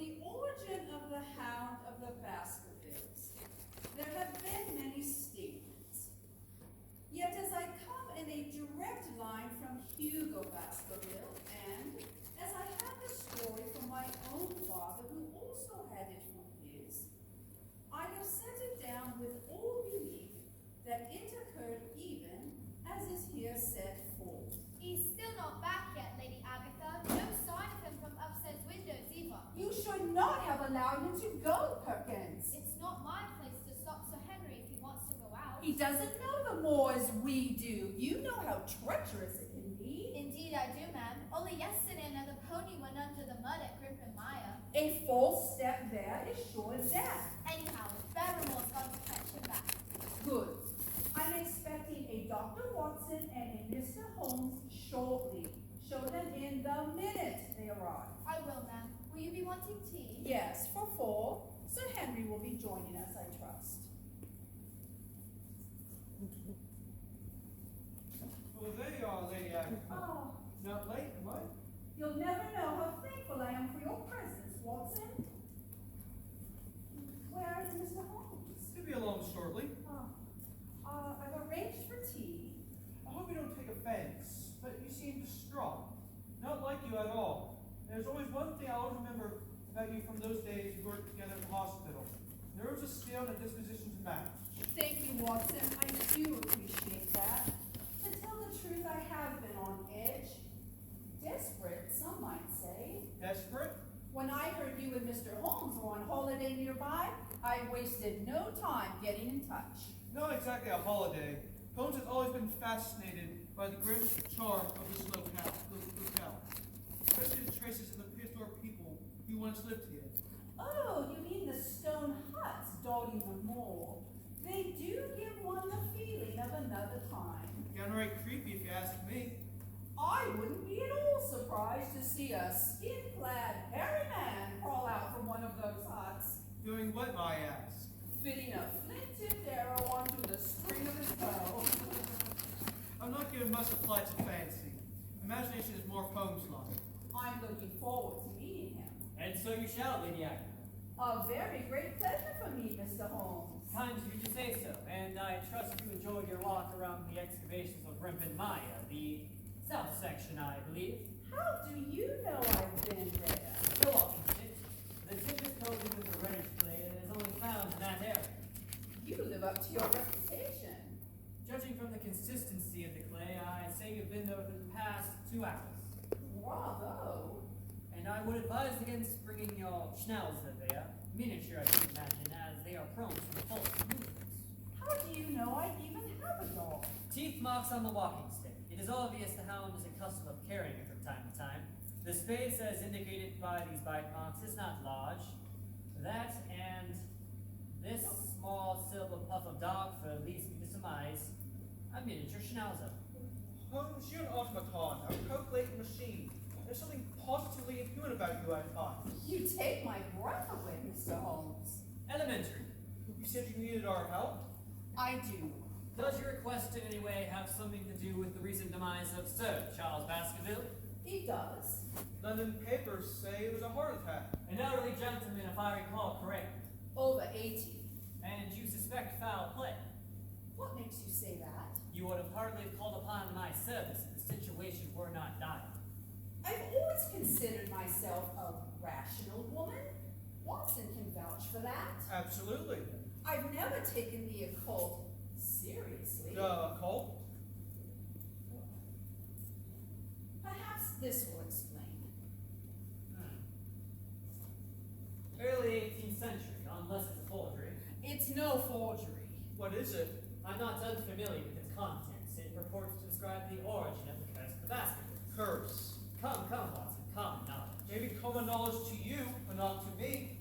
the origin of the Hound of the Baskervilles, there have been many statements. Yet as I come in a direct line from Hugo Baskerville, and as I have the story from my own father, who also had it from his, I have set it down with all belief that it occurred even as is here set forth. He's still not back yet, Lady Agatha. No sign of him from upstairs windows either. You should not have allowed him to go, Perkins. It's not my place to stop Sir Henry if he wants to go out. He doesn't know the moors we do. You know how treacherous it can be. Indeed I do, ma'am. Only yesterday another pony went under the mud at Griffin Mire. A false step there is sure death. Anyhow, Barrymore's gone to fetch him back. Good. I'm expecting a Dr. Watson and a Mr. Holmes shortly. Show them in the minute they arrive. I will, ma'am. Will you be wanting tea? Yes, for 4. Sir Henry will be joining us, I trust. Well, there you are, Lady Agatha. Oh, Not late, am I? you'll never know how thankful I am for your presence, Watson. Where is Mr. Holmes? He'll be along shortly. I've arranged for tea. I hope you don't take offense, but you seem distraught. Not like you at all. There's always one thing I always remember about you from those days we worked together at the hospital. Nerves of steel and a disposition to match. Thank you, Watson. I do appreciate that. To tell the truth, I have been on edge. Desperate, some might say. Desperate? When I heard you and Mr. Holmes were on holiday nearby, I wasted no time getting in touch. Not exactly a holiday. Holmes has always been fascinated by the grim charm of this locale, especially the traces of the prehistoric people who once lived here. Oh, you mean the stone huts dotting the moor. They do give one the feeling of another time. Downright creepy if you ask me. I wouldn't be at all surprised to see a skin-clad, hairy man crawl out from one of those huts, Doing what, my ass? fitting a flint-tipped arrow onto the string of his bow. I'm not giving much apply to fancy. Imagination is more Holmes-like. I'm looking forward to meeting him. And so you shall, Lady Agatha. A very great pleasure for me, Mr. Holmes. Kind of you to say so, and I trust you enjoyed your walk around the excavations of Griffin Mire, the south section, I believe. How do you know I've been there? The walking stick. The tip is coated with a reddish clay and is only found in that area. You live up to your reputation. Judging from the consistency of the clay, I say you've been there within the past 2 hours. Bravo. And I would advise against bringing your schnauzer there, miniature I should imagine, as they are prone to impulsive movements. How do you know I even have a dog? Teeth marks on the walking stick. It is obvious the hound is accustomed of carrying it from time to time. The space, as indicated by these bite marks, is not large. That and this small silver puff of dog fur leads me to surmise a miniature schnauzer. Holmes, you're an automaton, a calculating machine. There's something positively inhuman about you, I find. You take my breath away, Mr. Holmes. Elementary. You said you needed our help? I do. Does your request in any way have something to do with the recent demise of Sir Charles Baskerville? He does. London papers say it was a heart attack. An elderly gentleman, if I recall correctly. Over 80. And you suspect foul play. What makes you say that? You would have hardly called upon my service if the situation were not dire. I've always considered myself a rational woman. Watson can vouch for that. Absolutely. I've never taken the occult seriously. The occult? Perhaps this will explain. Early 18th century, unless it's a forgery. It's no forgery. What is it? I'm not unfamiliar with its contents. It purports to describe the origin of the curse of the Baskervilles. Curse. Come, Watson, common knowledge. Maybe common knowledge to you, but not to me.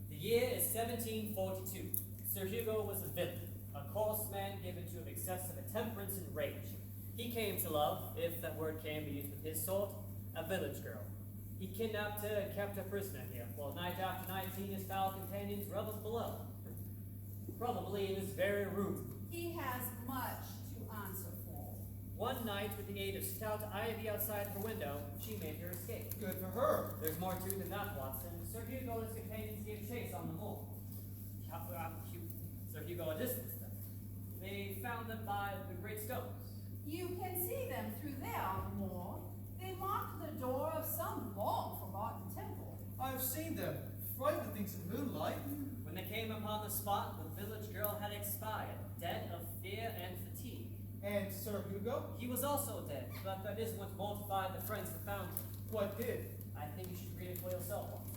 The year is 1742. Sir Hugo was a villain, a coarse man given to of excessive temperance and rage. He came to love, if that word can be used with his sort, a village girl. He kidnapped her and kept her prisoner here, while night after night he and his foul companions revelled below. Probably in his very room. He has much to answer for. One night, with the aid of stout ivy outside her window, she made her escape. Good for her. There's more to it than that, Watson. Sir Hugo and his companions gave chase on them all. Sir Hugo a distance them. They found them by the great stones. You can see them through there, Moore. They marked the door of some long-forgotten temple. I've seen them. Frightening things in moonlight. When they came upon the spot, the village girl had expired, dead of fear and fatigue. And Sir Hugo? He was also dead, but that isn't what mortified the friends that found him. What did? I think you should read it for yourself, Watson.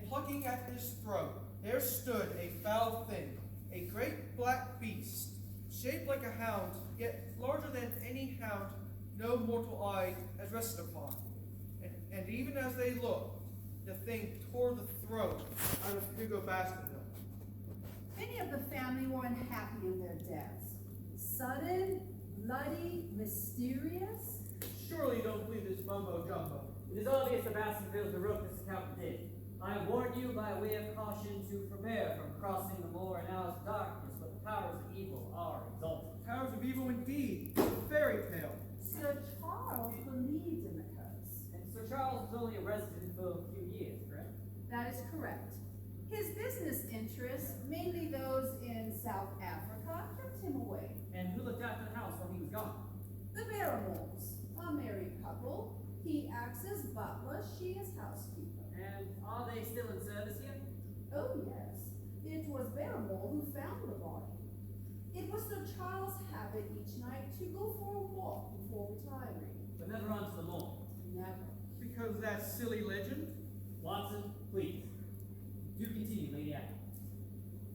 Plucking at his throat, there stood a foul thing, a great black beast, shaped like a hound, yet larger than any hound no mortal eye has rested upon. And even as they looked, the thing tore the throat out of Hugo Baskerville. Many of the family were unhappy in their deaths. Sudden, bloody, mysterious. Surely you don't believe this mumbo jumbo. It is obvious the Baskervilles wrote this account did. I warn you by way of caution to forbear from crossing the moor in hours of darkness, where the powers of evil are exalted. Powers of evil indeed, fairy tale. Sir Charles believed in the curse. And Sir Charles was only a resident for a few years, correct? That is correct. His business interests, mainly those in South Africa, kept him away. And who looked after the house while he was gone? The Barrymores, a married couple. He acts as butler, she as housekeeper. And are they still in service here? Oh, yes. It was Barrymore who found the body. It was Sir Charles' habit each night to go for a walk before retiring. But never onto the moor. Never. Because of that silly legend? Watson, please. Do continue, Lady Agatha.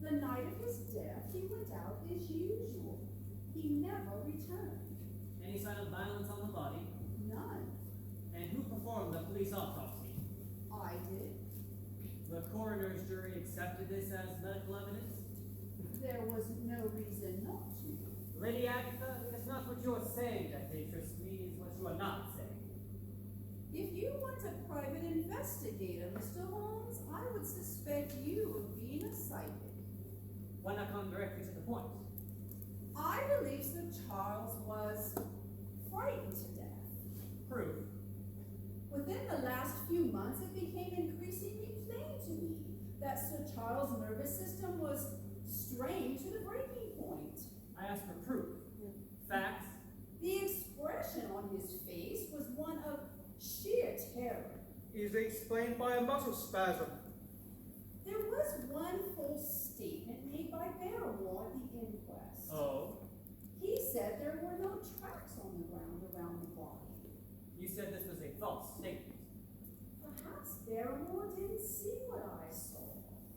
The night of his death, he went out as usual. He never returned. Any sign of violence on the body? None. And who performed the police autopsy? I did. The coroner's jury accepted this as medical evidence? There was no reason not to. Lady Agatha, it's not what you're saying that interests me, it's what you are not saying. If you want a private investigator, Mr. Holmes, I would suspect you of being a psychic. Why not come directly to the point? I believe Sir Charles was frightened to death. Proof. Within the last few months, it became increasingly plain to me that Sir Charles' nervous system was strained to the breaking point. I asked for proof. Facts. The expression on his face was one of sheer terror. Is explained by a muscle spasm. There was one false statement made by Barrymore at the inquest. Oh? He said there were no tracks on the ground around the body. You said this was a false statement. Perhaps Barrymore didn't see what I saw.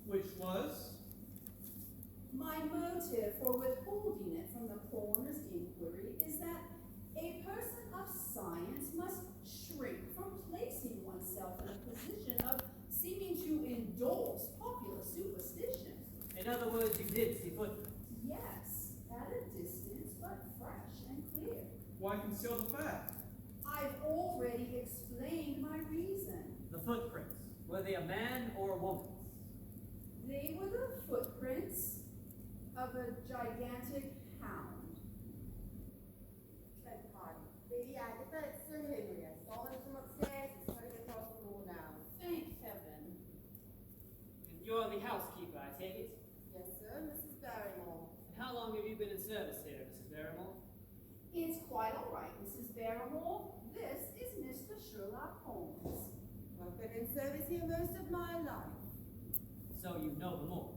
Which was? My motive for withholding it from the coroner's inquiry is that a person of science must shrink from placing oneself in a position of seeming to endorse popular superstition. In other words, you did see footprints. Yes, at a distance, but fresh and clear. Why conceal the fact? I've already explained my reason. The footprints. Were they a man or a woman? They were the footprints of a gigantic hound. Beg pardon. Lady Agatha, it's Sir Henry. I saw him from upstairs. He's coming across the moor now. Thank heaven. And you're the housekeeper, I take it? Yes, sir. Mrs. Barrymore. And how long have you been in service here, Mrs. Barrymore? It's quite all right, Mrs. Barrymore. This is Mr. Sherlock Holmes. I've been in service here most of my life. So you know the moor.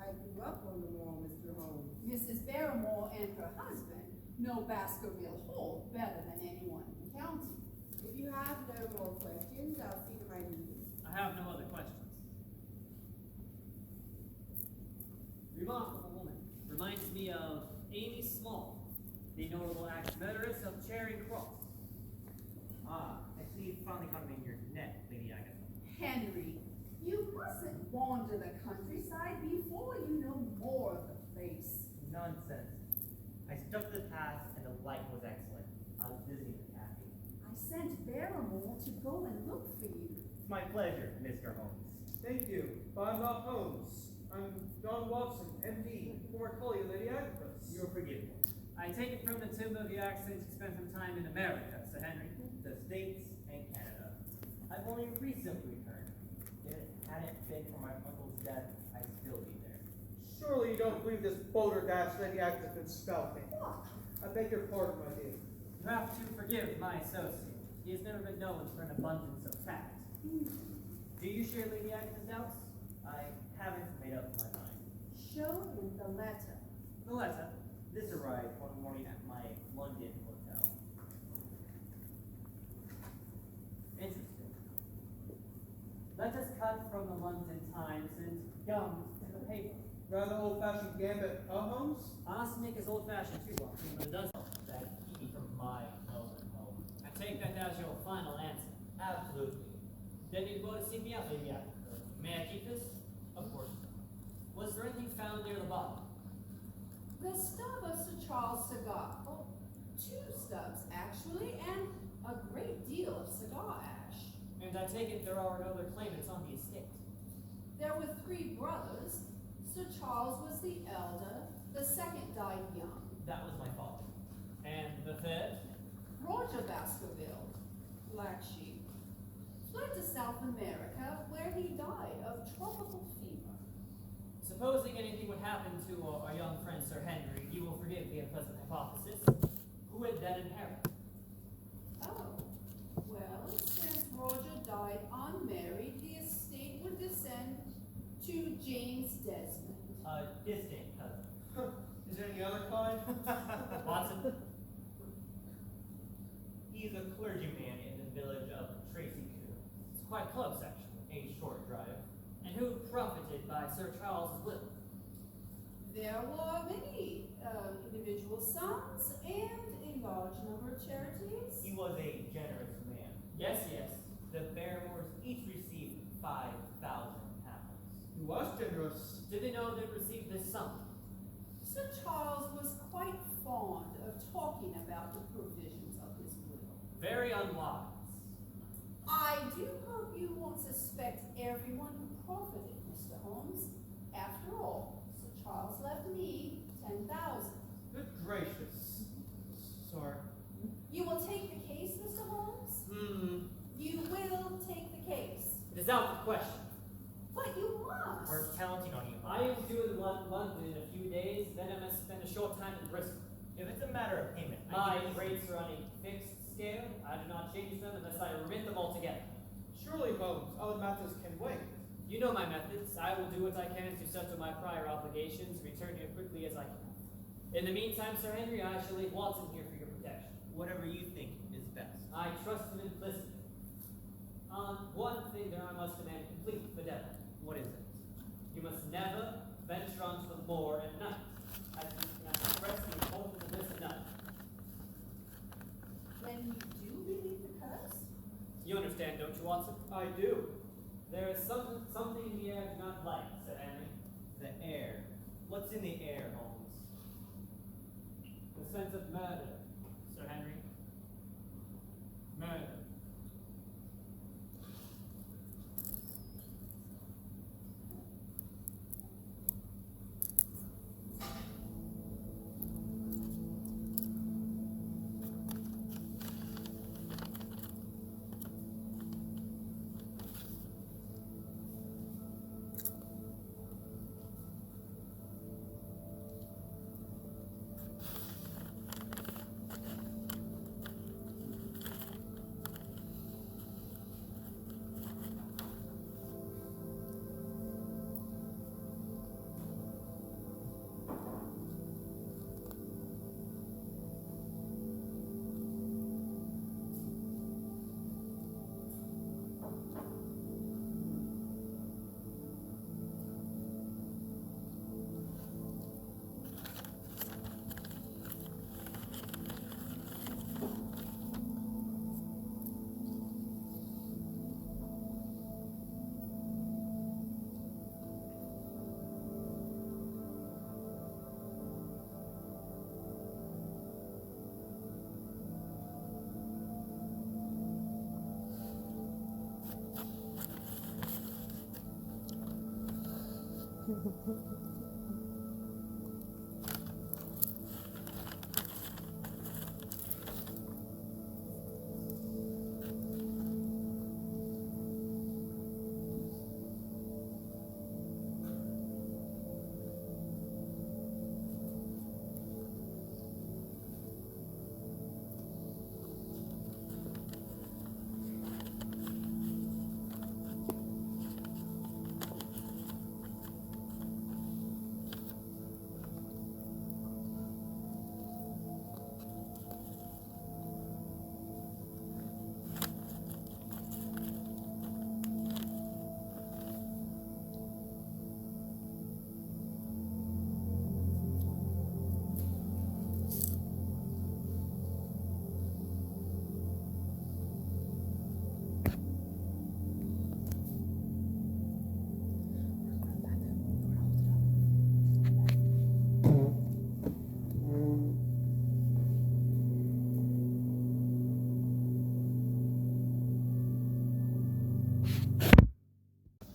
I grew up on the moor, Mr. Holmes. Mrs. Barrymore and her husband know Baskerville Hall better than anyone in the county. If you have no more questions, I'll see to my duties. I have no other questions. Remarkable woman. Reminds me of Amy Small, the notable actress of Charing Cross. Ah, I see you finally got me in your net, Lady Agatha. Henry, you mustn't wander the countryside before you know more of the place. Nonsense. I stuck to the path and the light was excellent. I was visiting with Kathy. I sent Barrymore to go and look for you. It's my pleasure, Mr. Holmes. Thank you, but I'm not Holmes. I'm John Watson, MD, former colleague of Lady Agatha's. You're forgiven. I take it from the tone of your accent you spent some time in America, Sir Henry. The States and Canada. I've only recently returned. If it hadn't been for my uncle's death, I'd still be there. Surely you don't believe this balderdash Lady Agatha been spouting. I beg your pardon, my dear. You have to forgive my associate. He has never been known for an abundance of tact. Do you share Lady Agatha's doubts? I haven't made up my mind. Show him the letter. The letter. This arrived one morning at my London hotel. Interesting. Let us cut from the London Times and gum to the paper. Rather old-fashioned gambit, Holmes? Arsenic is old-fashioned too, Watson, but it does help. That key from my Melbourne home. I take that as your final answer. Absolutely. Then you'd go to see me out, Lady Agatha. May I keep this? Of course. Was there anything found near the bottom? The stub of Sir Charles' cigar. Oh, 2 stubs, actually, and a great deal of cigar ash. And I take it there are no other claimants on the estate. There were 3 brothers. Sir Charles was the elder. The second died young. That was my father. And the third? Roger Baskerville, black sheep, fled to South America, where he died of tropical fever. Supposing anything would happen to our young friend Sir Henry, you will forgive the unpleasant hypothesis. Who would then inherit? Oh, well, since Roger died unmarried, the estate would descend to James Desmond. A distant cousin. Is there any other kind? Watson? He's a clergyman in the village of Tracy Coo. It's quite close, actually. A short drive. And who profited by Sir Charles's will? There were many individual sons and a large number of charities. He was a generous man. Yes, yes. The Barrymores each received £5,000. He was generous. Did they know they'd received this sum? Sir Charles was quite fond of talking about the provisions of his will. Very unwise. I do hope you won't suspect everyone who profited, Mr. Holmes. After all, Sir Charles left me 10,000. Good gracious. Sorry. You will take the case, Mr. Holmes? You will take the case. It is out of question. But you must. We're counting on you. I am due in London in a few days, then I must spend a short time in Bristol. If it's a matter of payment, My rates are on a fixed scale. I do not change them unless I remit them altogether. Surely, Holmes, other matters can wait. You know my methods. I will do what I can to settle my prior obligations and return here quickly as I can. In the meantime, Sir Henry, I shall leave Watson here for your protection. whatever you think is best. I trust him implicitly. On one thing there I must demand complete fidelity. What is it? You must never venture onto the moor at night. I cannot express the importance of this enough. Then you do believe the curse? You understand, don't you, Watson? I do. There is something in the air I do not like, said Henry. The air. What's in the air, Holmes? The sense of murder, Sir Henry. Murder.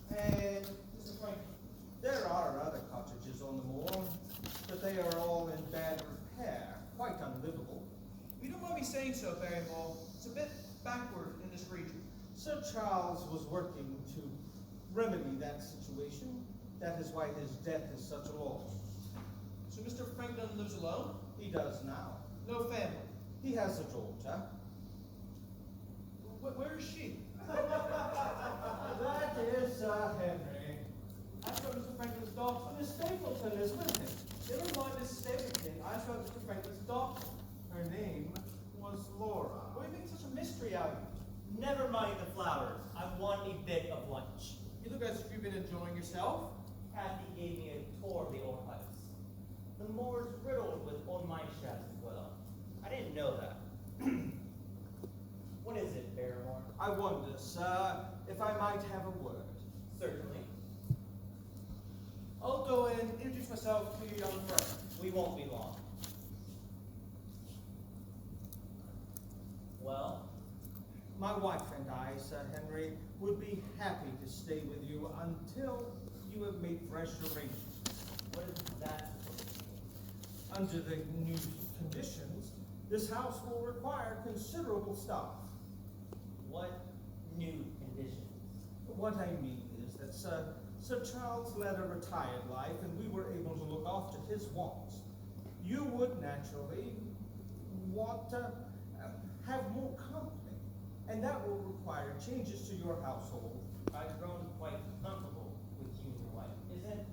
And Mr. Frank, there are other cottages on the moor, but they are all in bad repair, quite unlivable. You don't mind me saying so, Barrymore. It's a bit backward in this region. Sir Charles was working to remedy that situation. That is why his death is such a loss. So Mr. Franklin lives alone? He does now. No family? He has a daughter. Where is she? That is Sir Henry. Ask about Mr. Franklin's daughter. Miss Stapleton is with him. Never mind Miss Stapleton. Ask about Mr. Franklin's daughter. Her name was Laura. Why are you making such a mystery out of it? Never mind the flowers. I want a bit of lunch. You look as if you've been enjoying yourself. Kathy gave me a tour of the old house. The moor is riddled with old mine shafts as well. I didn't know that. What is it, Barrymore? I wonder, sir, if I might have a word. Certainly. I'll go and introduce myself to your young friend. We won't be long. Well, My wife and I, Sir Henry, would be happy to stay with you until you have made fresh arrangements. what is that supposed to mean? Under the new conditions, this house will require considerable staff. What new conditions? What I mean is that Sir Charles led a retired life, and we were able to look after his wants. You would naturally want to have more company, and that will require changes to your household. I've grown quite comfortable with you and your wife. Isn't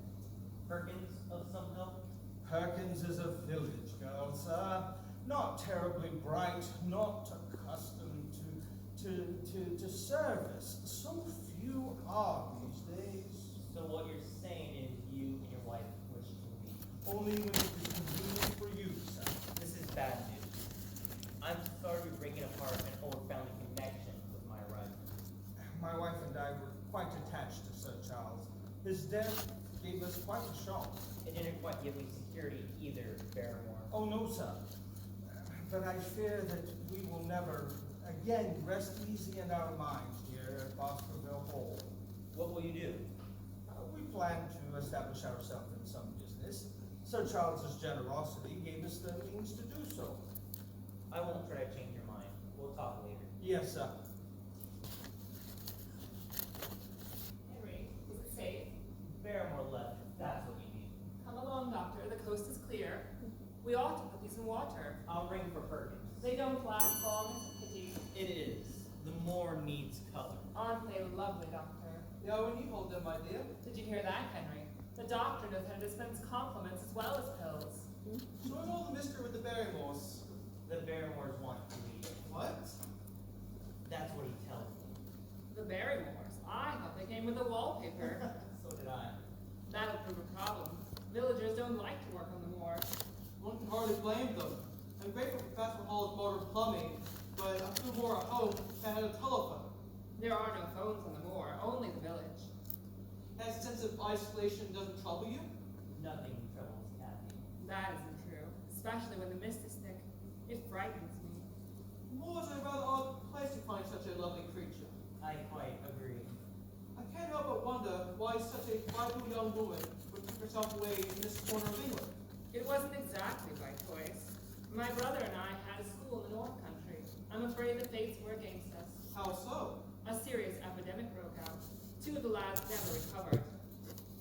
Perkins of some help? Perkins is a village girl, sir. Not terribly bright, not accustomed to service. So few are these days. So what you're saying is you and your wife wish to leave. Only when it is convenient for you, sir. This is bad news. I'm sorry we're breaking apart an old family connection with my arrival. My wife and I were quite attached to Sir Charles. His death gave us quite a shock. It didn't quite give me security either, Barrymore. Oh, no, sir. But I fear that we will never again rest easy in our minds here at Haskerville Hall. What will you do? We plan to establish ourselves in some business. Sir Charles's generosity gave us the means to do so. I won't try to change your mind. We'll talk later. Yes, sir. Henry, is it safe? Barrymore left, if that's what you need. Come along, Doctor. The coast is clear. We ought to put these in water. I'll ring for Perkins. They don't last long. It's a pity. It is. The moor needs color. Aren't they lovely, Doctor? Yeah, when you hold them, my dear. Did you hear that, Henry? The doctor knows how to dispense compliments as well as pills. So what's all the mystery with the Barrymores? The Barrymores want to leave. What? That's what he tells me. The Barrymores. I thought they came with the wallpaper. So did I. That'll prove a problem. Villagers don't like to work on the moor. One can hardly blame them. I'm grateful for Professor Hall's modern plumbing, but I'm still more at home than had a telephone. There are no phones on the moor, only the village. That sense of isolation doesn't trouble you? Nothing troubles Kathy. That isn't true, especially when the mist is thick. It frightens me. Moors are a rather odd place to find such a lovely creature. I quite agree. I can't help but wonder why such a vital young woman would yourself away in this corner of England? It wasn't exactly by choice. My brother and I had a school in the North Country. I'm afraid the fates were against us. How so? A serious epidemic broke out. 2 of the lads never recovered.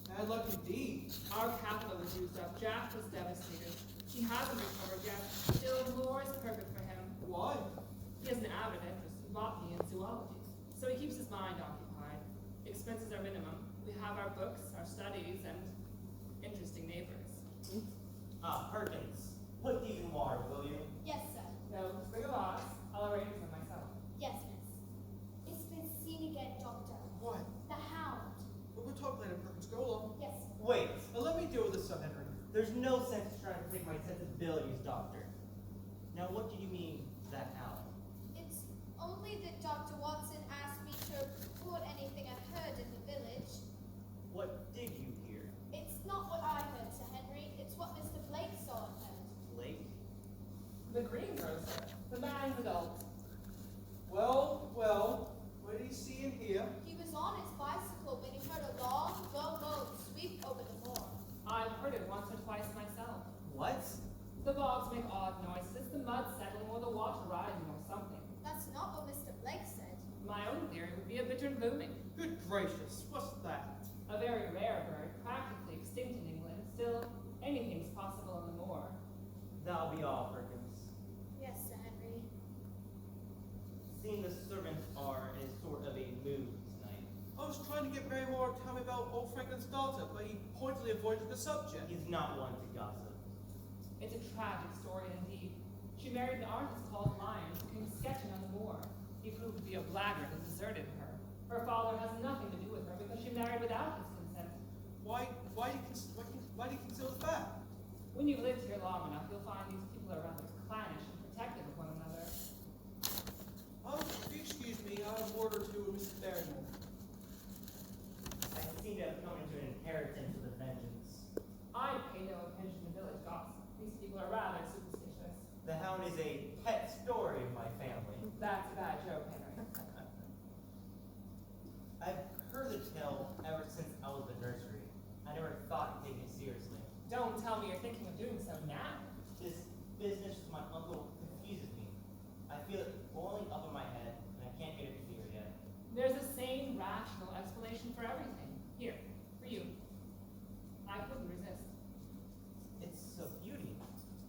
Bad luck indeed. Our capital was used up. Jack was devastated. He hasn't recovered yet. Still, more is perfect for him. Why? He has an avid interest in botany and zoology, so he keeps his mind occupied. Expenses are minimum. We have our books, our studies, and interesting neighbors. Perkins, put these in water, will you? Yes, sir. No, bring a box. I'll arrange them myself. Yes, miss. It's been seen again, Doctor. What? The hound. We'll talk later, Perkins. Go along. Yes. Wait, Now let me deal with this, Sir Henry. there's no sense trying to take my sensibilities, Doctor. Now, what do you mean, that owl? It's only that Dr. Watson asked me to report anything I heard in the village. What did you hear? It's not what I heard, Sir Henry. It's what Mr. Blake saw and heard. Blake? The greengrocer, the man with all. Well, what did he see and hear? He was on his bicycle when he heard a long, low moan sweep over the moor. I've heard it once or twice myself. What? The bogs make odd noises. It's the mud settling or the water rising or something. That's not what Mr. Blake said. My own theory would be a bittern booming. Good gracious, what's that? A very rare bird, practically extinct in England. Still, anything's possible on the moor. That'll be all, Perkins. Yes, Sir Henry. Seeing the servants are in a sort of a mood tonight. I was trying to get Barrymore to tell me about old Franklin's daughter, but he pointedly avoided the subject. He's not one to gossip. It's a tragic story indeed. She married an artist called Lyons, who came sketching on the moor. He proved to be a blackguard and deserted her. Her father has nothing to do with her because she married without his consent. Why do you conceal the fact? When you've lived here long enough, you'll find these people are rather clannish and protective of one another. Oh, if you excuse me, I have a word or two with Mrs. Barrymore. I seem to have come into an inheritance of the vengeance. I pay no attention to village gossip. These people are rather superstitious. The hound is a pet story of my family. That's a bad joke, Henry. I've heard the tale ever since I was in the nursery. I never thought of taking it seriously. Don't tell me you're thinking of doing so now. This business with my uncle confuses me. I feel it boiling up in my head, and I can't get it clear yet. There's a sane, rational explanation for everything. Here, for you. I couldn't resist. It's a beauty.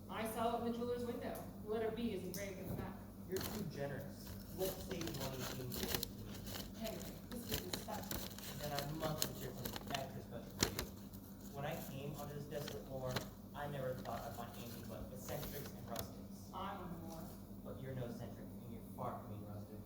I saw it in the jeweler's window. The letter B is engraved in the back. You're too generous. Let's save money being good to me. Henry, this gift is special. And I must share something extra special for you. When I came onto this desolate moor, I never thought I'd find anything but eccentrics and rustics. I'm on the moor. But you're no eccentric, and you're far from being rustic.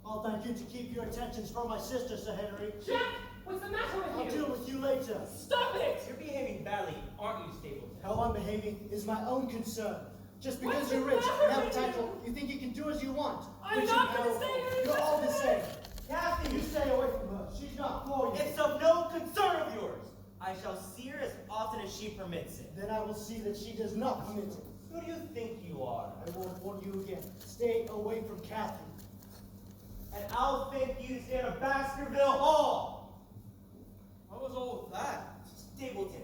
I'll thank you to keep your attentions from my sister, Sir Henry. Jack! What's the matter with I'll you? deal with you later. Stop it! You're behaving badly, aren't you, Stapleton? How I'm behaving is my own concern. Just because What's you're the rich matter and have a with title, you? you think you can do as you want. I'm Rich not and gonna powerful, say anything. You're all the same. Kathy, you stay away from her. She's not for you. It's of no concern of yours. I shall see her as often as she permits it. Then I will see that she does not permit it. Who do you think you are? I won't warn you again. Stay away from Kathy. And I'll thank you to stay out of Baskerville Hall. What was all of that? Stapleton,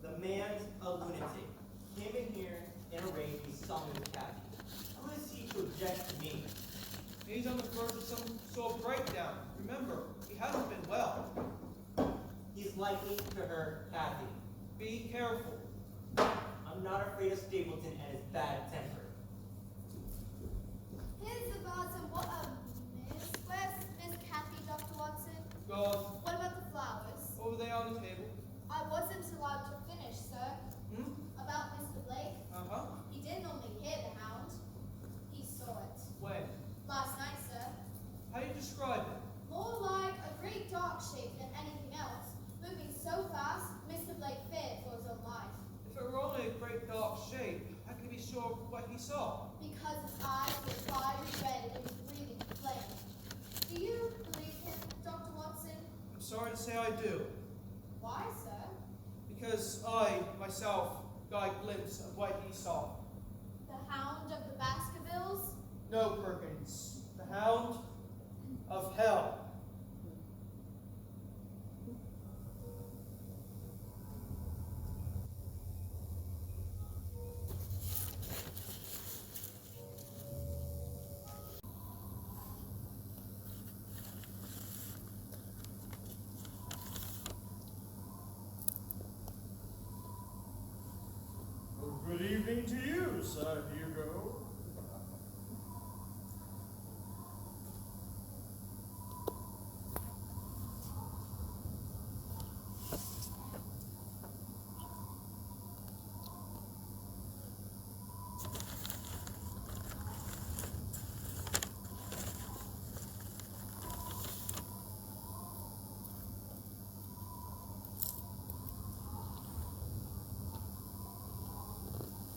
the man's a lunatic. Came in here in a rage he saw me with Kathy. Who is he to object to me? He's on the verge of some sort of breakdown. Remember, he hasn't been well. He's likely to hurt Kathy. Be careful. I'm not afraid of Stapleton and his bad temper. Here's the vase and what, miss? Where's Miss Kathy, Dr. Watson? God, What about the flowers? over there on the table. I wasn't allowed to finish, sir. Hmm? About Mr. Blake. Uh-huh. He didn't only hear the hound. He saw it. When? Last night, sir. How do you describe it? More like a great dark shape than anything else. Moving so fast, Mr. Blake feared for his own life. If it were only a great dark shape, how can you be sure of what he saw? Because his eyes were fiery red and his breathing flame. Do you believe him, Dr. Watson? I'm sorry to say I do. Why, sir? Because I, myself, got a glimpse of what he saw. The hound of the Baskervilles? No, Perkins. The hound of hell. Sir Hugo.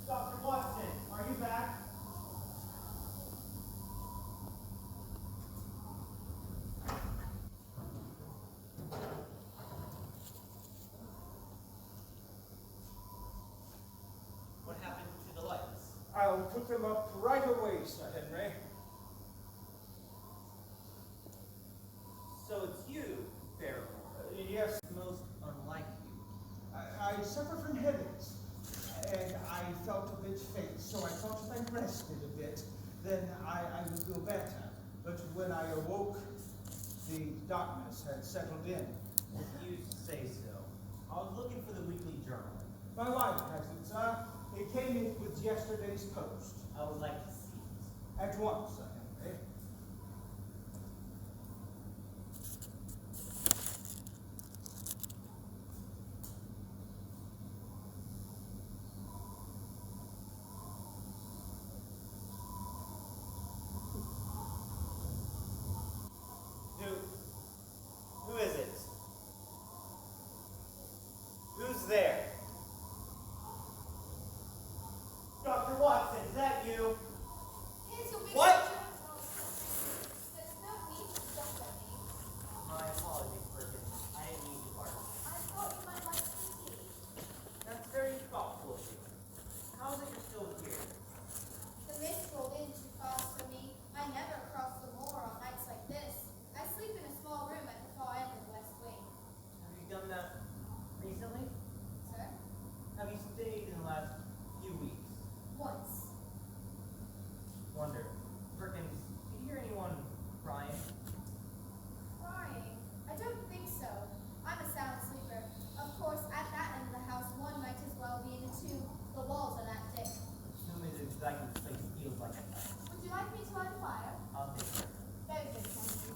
Dr. Watson, are you back? What happened to the lights? I'll put them up right away, Sir Henry. So it's you, Barrymore. Yes, Most unlike you. I suffer from headaches, and I felt a bit faint, so I thought if I rested a bit, then I would feel better. But when I awoke, the darkness had settled in. If you say so. I was looking for the weekly journal. My wife has it, sir. It came in with yesterday's post. I would like to see it. At once, Sir Henry. Who is it? Who's there? Dr. Watson, is that you? Here's your big What? picture. There's no need to jump at me. My apologies, Perkins. I didn't mean to bark. I thought you might like some tea. That's very thoughtful of you. How is it you're still here? The mist rolled in too fast for me. I never cross the moor on nights like this. I sleep in a small room at the far end of the west wing. Have you done that recently? Sir? Have you stayed in the last few weeks? Once. Wonder. Perkins, do you hear anyone crying? Crying? I don't think so. I'm a sound sleeper. Of course, at that end of the house, one might as well be in a tomb. The walls are that thick. Who is exactly the place feels like at night? Would you like me to light a fire? I'll take care of it. Very good, thank you.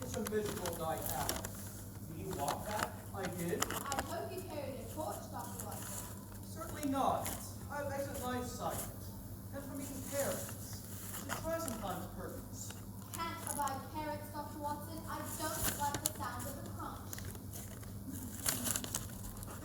It's a miserable night out. Do you walk that? I did. I hope you carried a torch, Dr. Watson. Certainly not. I have excellent eyesight. Comes from eating carrots. You should try sometimes, Perkins. Can't abide carrots, Dr. Watson. I don't like the sound of the crunch.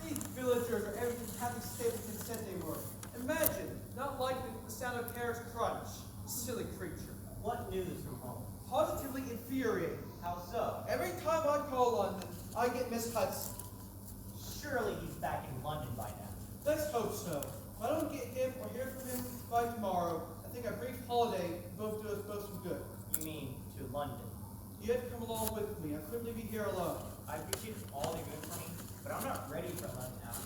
These villagers are everything Kathy Stapleton said they were. Imagine, not liking the sound of carrots crunch. Silly creature. What news from home? Positively infuriating. How so? Every time I call London, I get Miss Hudson. Surely he's back in London by now. Let's hope so. If I don't get him or hear from him by tomorrow, I think a brief holiday will both do us both some good. You mean to London? You have to come along with me. I couldn't leave you here alone. I appreciate all you're doing for me, but I'm not ready for London out.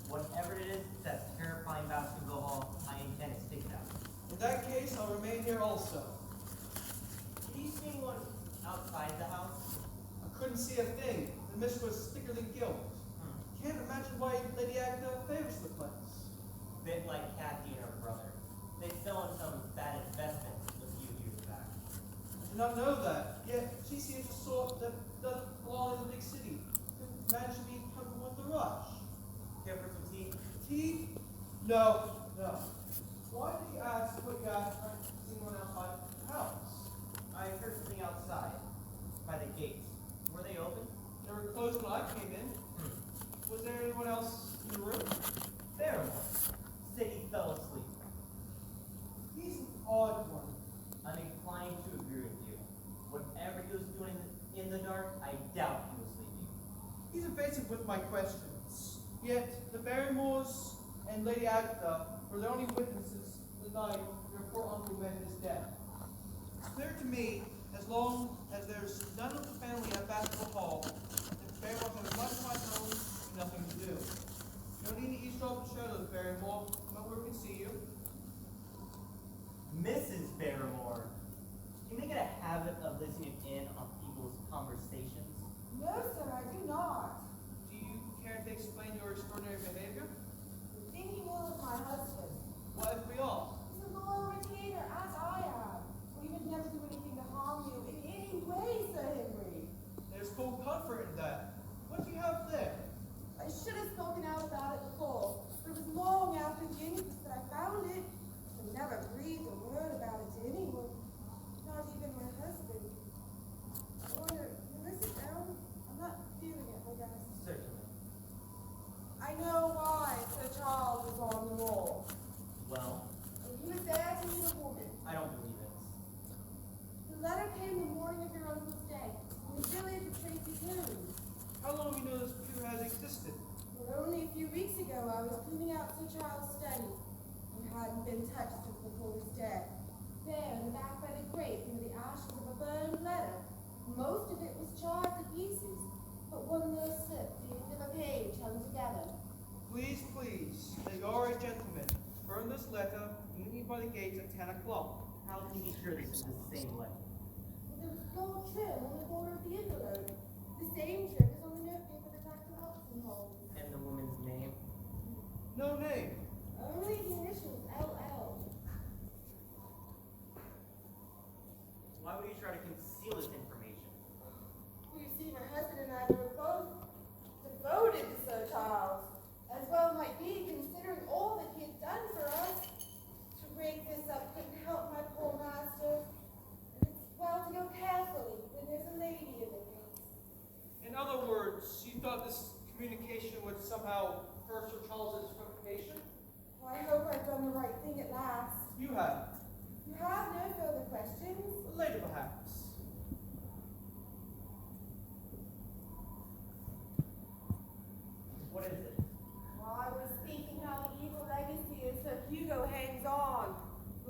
Whatever it is, that terrifying basketball hall, I intend to stick it out. In that case, I'll remain here also. Did you see anyone outside the house? I couldn't see a thing. The mist was thicker than guilt. Can't imagine why Lady Agatha favors the place. Bit like Kathy and her brother. They fell in some bad investment a few years back. I did not know that. Yet she seems the sort that doesn't belong in the big city. Couldn't manage to be comfortable with the rush. Care for some tea? Tea? No, no. Why do you ask what you asked for anyone outside the house? I heard something outside, by the gates. Were they open? They were closed when I came in. Was there anyone else in the room? Barrymore said he fell asleep. He's an odd one. I'm inclined to agree with you. Whatever he was doing in the dark, I doubt he was sleeping. He's evasive with my questions. Yet the Barrymores and Lady Agatha were the only witnesses the night your poor uncle met his death. It's clear to me, as long as there's none of the family at Baskerville Hall, that the Barrymores have as much of my own and nothing to do. No need to eavesdrop the shadows, Barrymore. Come over and see you. Mrs. Barrymore, do you make it a habit of listening in on people's conversations? No, sir, I do not. Do you care to explain your extraordinary behavior? How long have you known this pew has existed? Well, only a few weeks ago I was cleaning out Sir Charles' study and hadn't been touched since before his death. There, in the back by the grate, were the ashes of a burned letter. Most of it was charred to pieces, but one little slip, the end of a page, hung together. Please, please, that you are a gentleman. Burn this letter, meet me by the gates at 10 o'clock. How can you be sure this is the same letter? Well, there was gold trim on the border of the envelope. The same trim as on the notepaper that Dr. Watson holds. And the woman's name? No name. Only the initials LL. Why would you try to conceal this information? Well, you see, my husband and I were both devoted to Sir Charles, as well might be, considering all that he had done for us. To break this up couldn't help my poor master, and it's well to go carefully when there's a lady in the case. In other words, you thought this communication would somehow hurt Sir Charles's reputation? Well, I hope I've done the right thing at last. You have. You have no further questions? Later, perhaps. What is it? Well, I was thinking how the evil legacy of Sir Hugo hangs on.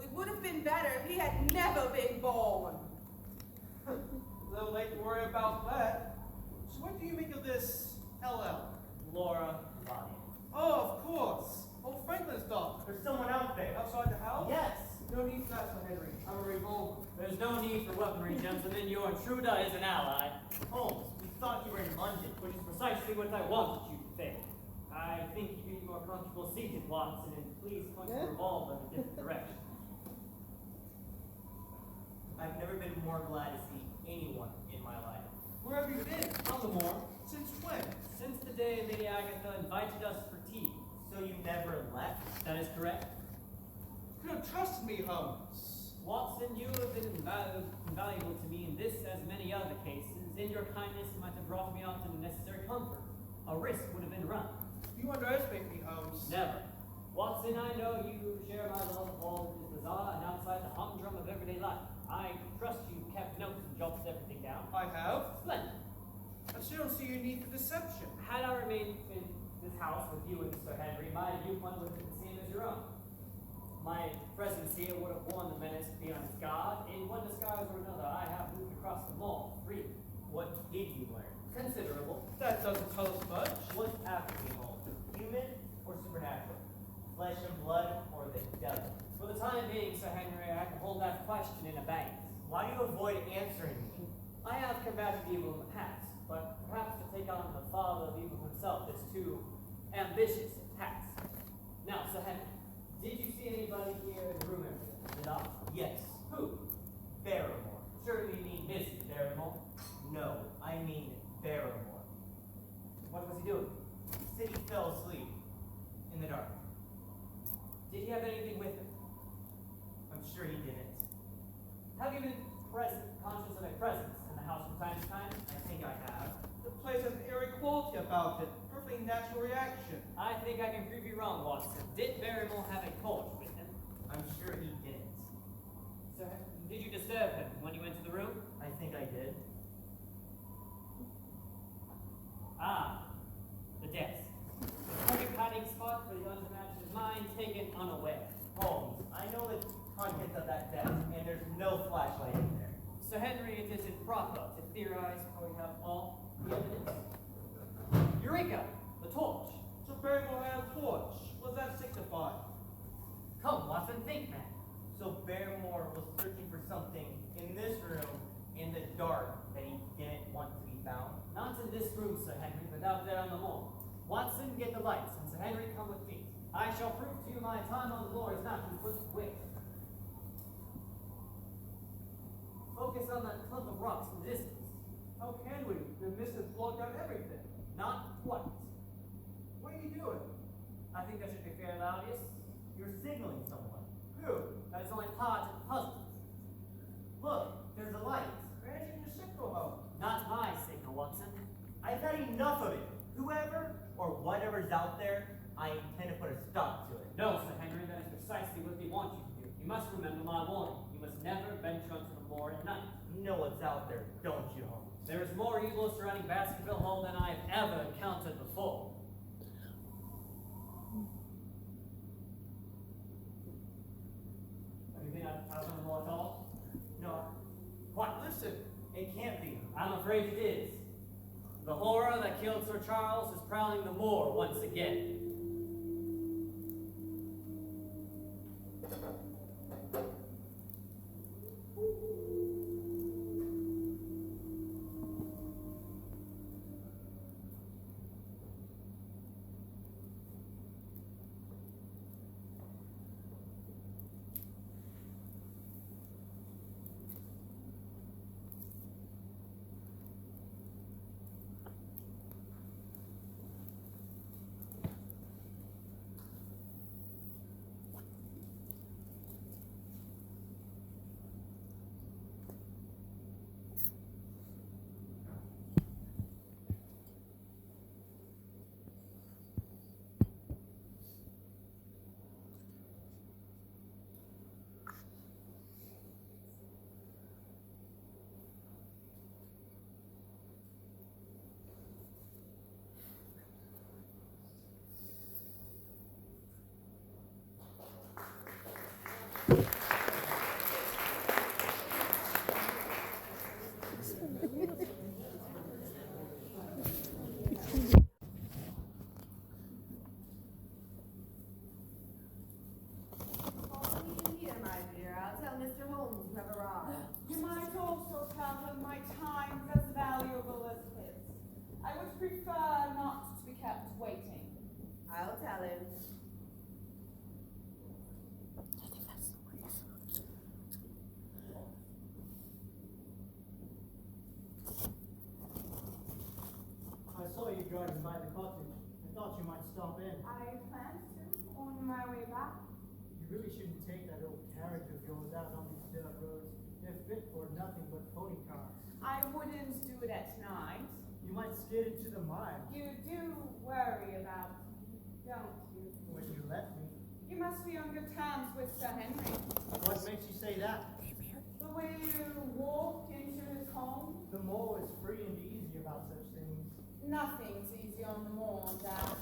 It would have been better if he had never been born. A little late to worry about that. So what do you make of this LL? Laura Bonnie. Oh, of course. Old Franklin's daughter. There's someone out there. Outside the house? Yes. No need for that, Sir Henry. I'm a revolver. There's no need for weaponry, gentlemen. Your intruder is an ally. Holmes, we thought you were in London. Which is precisely what I wanted you to think. I think you'd be more comfortable seated, Watson, and please point your revolver in a different direction. I've never been more glad to see anyone in my life. Where have you been? On the moor. Since when? Since the day Lady Agatha invited us for tea. So you never left? That is correct. You could have trusted me, Holmes. Watson, you have been invaluable to me in this as many other cases. In your kindness, you might have brought me out to the necessary comfort. A risk would have been run. You underestimate me, Holmes. Never. Watson, I know you share my love of all that is bizarre and outside the humdrum of everyday life. I trust you kept notes and jotted everything down. I have. Splendid. I still don't see your need for deception. Had I remained in this house with you and Sir Henry, my viewpoint would have been the same as your own. My presence here would have warned the menace to be on his guard. In one disguise or another, I have moved across the mall freely. What did you learn? Considerable. That doesn't tell us much. What's after me, Holmes? Human or supernatural? Flesh and blood or the devil? For the time being, Sir Henry, I can hold that question in abeyance. Why do you avoid answering me? I have combated evil in the past, but perhaps to take on the father of evil himself is too ambitious a task. Now, Sir Henry, did you see anybody here in the room earlier? Did I? Yes. Who? Barrymore. Surely you mean Mrs. Barrymore. No, I mean Barrymore. What was he doing? Said he fell asleep in the dark. Did he have anything with him? I'm sure he didn't. Have you been conscious of a presence in the house from time to time? I think I have. The place has an eerie quality about it. Perfectly natural reaction. I think I can prove you wrong, Watson. Did Barrymore have a torch with him? I'm sure he didn't. Sir, did you disturb him when you went to the room? I think I did. Ah, the desk. The perfect hiding spot for the unimaginative mind taken unaware. Holmes, I know the contents of that desk, and there's no flashlight in there. Sir Henry, it is improper to theorize before we have all the evidence. Eureka! The torch! So Barrymore had a torch. What does that signify? Come, Watson, think, man. So Barrymore was searching for something in this room in the dark that he didn't want to be found. Not in this room, Sir Henry, but out there on the moor. Watson, get the lights, and Sir Henry, come with me. I shall prove to you my time on the moor is not to put away. Focus on that clump of rocks in the distance. How can we? The mist has blocked out everything. Not quite. What are you doing? I think that should be fairly obvious. You're signaling someone. Who? That is only part of the puzzle. Look, there's a light. Managing your signal home. Not my signal, Watson. I've had enough of it. Whoever or whatever's out there, I intend to put a stop to it. No, Sir Henry, that is precisely what we want you to do. You must remember my warning. You must never venture onto the moor at night. know what's out there, don't you, Holmes? There is more evil surrounding Baskerville Hall than I have ever encountered before. Do you think I've on the wall at all? No. What? Listen, it can't be. I'm afraid it is. The horror that killed Sir Charles is prowling the moor once again. You might also tell him my time's as valuable as his. I would prefer not to be kept waiting. I'll tell him. I saw you driving by the cottage. I thought you might stop in. I planned to on my way back. You really shouldn't take that old carriage of yours out on these dirt roads. They're fit for nothing but pony cars. I wouldn't do it at night. You might skid into the mire. You do worry about me, don't you? When you let me. You must be on good terms with Sir Henry. What makes you say that? The way you walk into his home. The moor is free and easy about such things. Nothing's easy on the moor, Dad.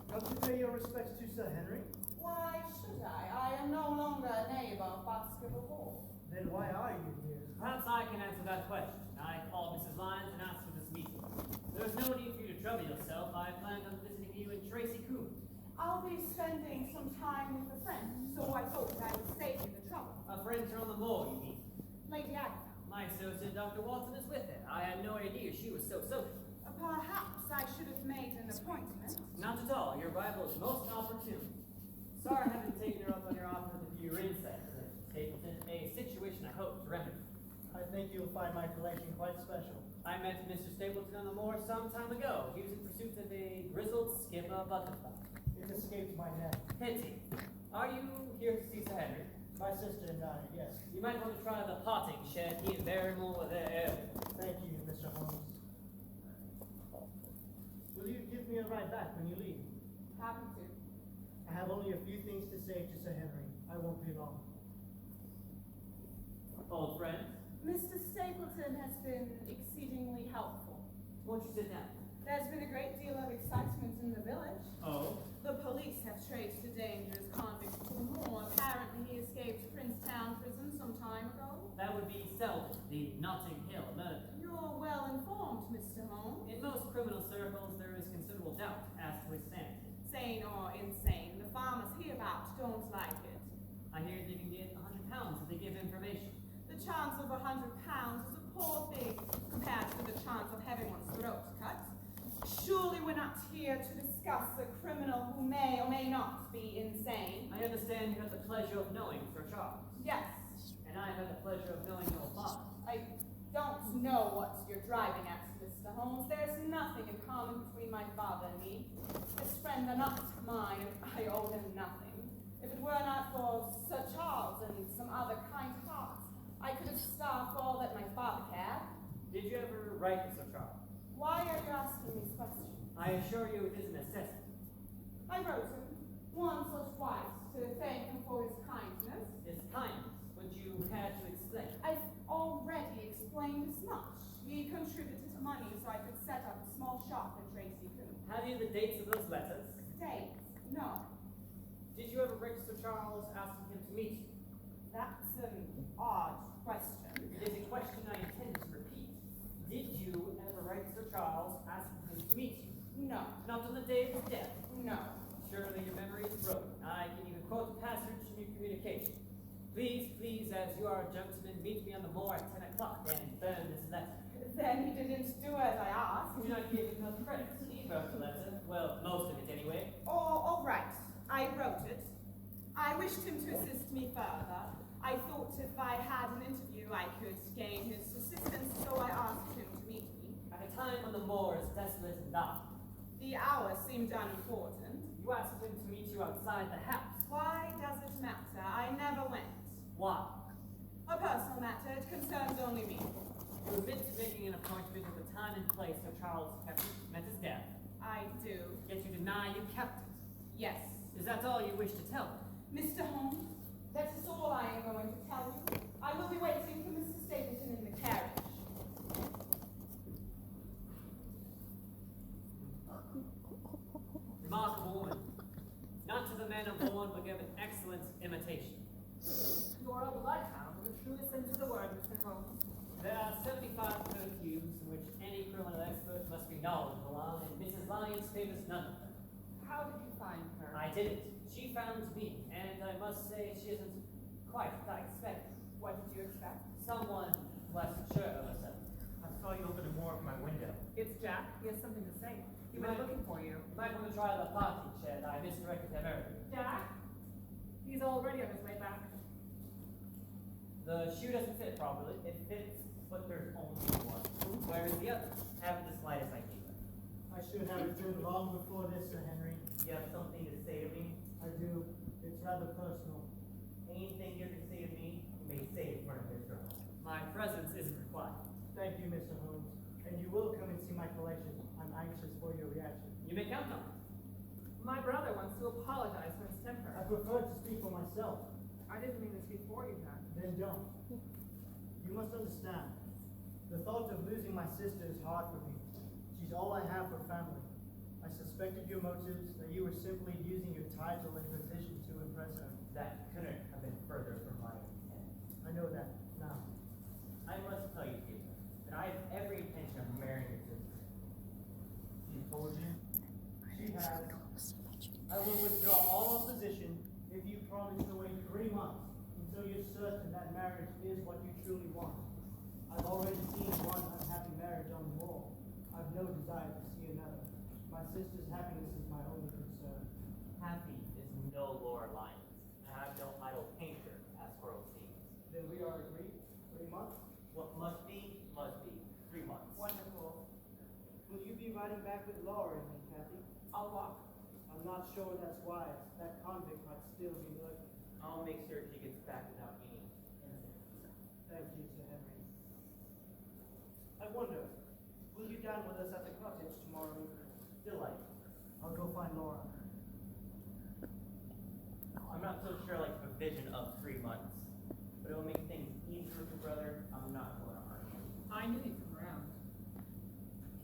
Don't you pay your respects to Sir Henry? Why should I? I am no longer a neighbor of Baskerville Hall. Then why are you here? Perhaps I can answer that question. I called Mrs. Lyons and asked for this meeting. There's no need for you to trouble yourself. I planned on visiting you in Tracy Coombe. I'll be spending some time with a friend, so I thought I would save you the trouble. A friend here on the moor, you mean? Lady Agatha. My associate, Dr. Watson, is with her. I had no idea she was so social. Perhaps I should have made an appointment. Not at all. Your arrival is most opportune. Sorry I haven't taken her up on your offer to view your insight, Mr. Stapleton. A situation I hope to remedy. I think you'll find my collection quite special. I met Mr. Stapleton on the moor some time ago. He was in pursuit of a grizzled skipper butterfly. It escaped my net. Pity. Are you here to see Sir Henry? My sister and I, yes. You might want to try the potting shed. He and Barrymore were there. Thank you, Mr. Holmes. Will you give me a ride back when you leave? Happy to. I have only a few things to say to Sir Henry. I won't be long. Old friend, Mr. Stapleton has been exceedingly helpful. won't you sit down? There's been a great deal of excitement in the village. Oh? The police have traced a dangerous convict to the moor. Apparently he escaped Princetown prison some time ago. That would be Selden, the Notting Hill murder. You're well informed, Mr. Holmes. In most criminal circles, there is considerable doubt as to his sanity. Sane or insane, the farmers hereabouts don't like it. I hear they can get £100 if they give information. The chance of £100 is a poor thing compared to the chance of having one's throat cut. Surely we're not here to discuss a criminal who may or may not be insane. I understand you have the pleasure of knowing Sir Charles. Yes. And I have the pleasure of knowing your father. I don't know what you're driving at, Mr. Holmes. There's nothing in common between my father and me. His friends are not mine, and I owe him nothing. If it were not for Sir Charles and some other kind hearts, I could have starved all that my father had. Did you ever write to Sir Charles? Why are you asking these questions? I assure you it is a necessity. I wrote him once or twice to thank him for his kindness. His kindness, which you had to explain. I've already explained as much. We contributed money so I could set up a small shop at Tracy Coombe. Have you the dates of those letters? Dates? No. Did you ever write to Sir Charles asking him to meet you? That's an odd question. It is a question I intend to repeat. Did you ever write to Sir Charles asking him to meet you? No. Not on the day of his death? No. Surely your memory is broken. I can even quote a passage from your communication. Please, please, as you are a gentleman, meet me on the moor at 10 o'clock and burn this letter. Then he didn't do as I asked. Do not give him enough credit. He wrote the letter. Well, most of it anyway. Oh, all right. I wrote it. I wished him to assist me further. I thought if I had an interview, I could gain his assistance, so I asked him to meet me. At a time when the moor is desolate and dark, The hour seemed unimportant. you asked him to meet you outside the house. Why does it matter? I never went. Why? A personal matter. It concerns only me. You admit to making an appointment at the time and place Sir Charles kept it, met his death, I do. yet you deny you kept it. Yes. Is that all you wish to tell me? Mr. Holmes, that is all I am going to tell you. I will be waiting for Mr. Stapleton in the carriage. Remarkable woman. Not to the men are born, but give an excellent imitation. You are a bloodhound in the truest sense of the word, Mr. Holmes. There are 75 perfumes in which any criminal expert must be knowledgeable on, and Mrs. Lyons favors none of them. How did you find her? I did it. She found me, and I must say she isn't quite what I expected. What did you expect? Someone less sure of herself. I saw you over the moor from my window. It's Jack. He has something to say. He was Right. looking for you. You might want to try the party shed. I misdirected him earlier. Jack? He's already on his way back. The shoe doesn't fit properly. It fits, but there's only one. Where is the other? Haven't the slightest idea. I should have returned long before this, Sir Henry. You have something to say to me? I do. It's rather personal. Anything you can say to me, you may say in front of Mr. Holmes. My presence isn't required. Thank you, Mr. Holmes. And you will come and see my collection. I'm anxious for your reaction. You may count on it. My brother wants to apologize for his temper. I prefer to speak for myself. I didn't mean to speak for you, Jack. Then don't. You must understand. The thought of losing my sister is hard for me. She's all I have for family. I suspected your motives, that you were simply using your title and position to impress her. That couldn't have been further from my intent. I know that now. I must tell you, Peter, that I have every intention of marrying your sister. She told you? She has. I will withdraw all opposition if you promise to wait 3 months until you're certain that marriage is what you truly want. I've already seen one unhappy marriage on the wall. I've no desire to see another. My sister's happiness is my only concern. Happy is no Laura Lyons, and I have no idle painter, as Squirrel seems. Then we are agreed? 3 months? What must be, 3 months. Wonderful. Will you be riding back with Laura and me, Kathy? I'll walk. I'm not sure that's wise. That convict might still be lurking. I'll make sure she gets back without any incident. Thank you, Sir Henry. I wonder, will you dine with us at the cottage tomorrow evening? Delight. I'll go find Laura. I'm not so sure like the vision of 3 months, but it'll make things easier with your brother. I'm not going to argue. I knew you'd come around.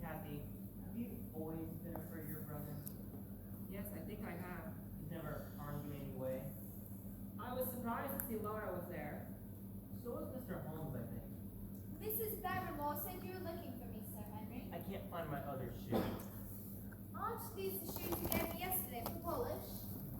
Kathy, have you always been afraid of your brother? Yes, I think I have. He's never harmed you in any way. I was surprised to see Laura was there. So was Mr. Holmes, I think. Mrs. Barrymore said you were looking for me, Sir Henry. I can't find my other shoe. Aren't these the shoes you gave me yesterday for polish?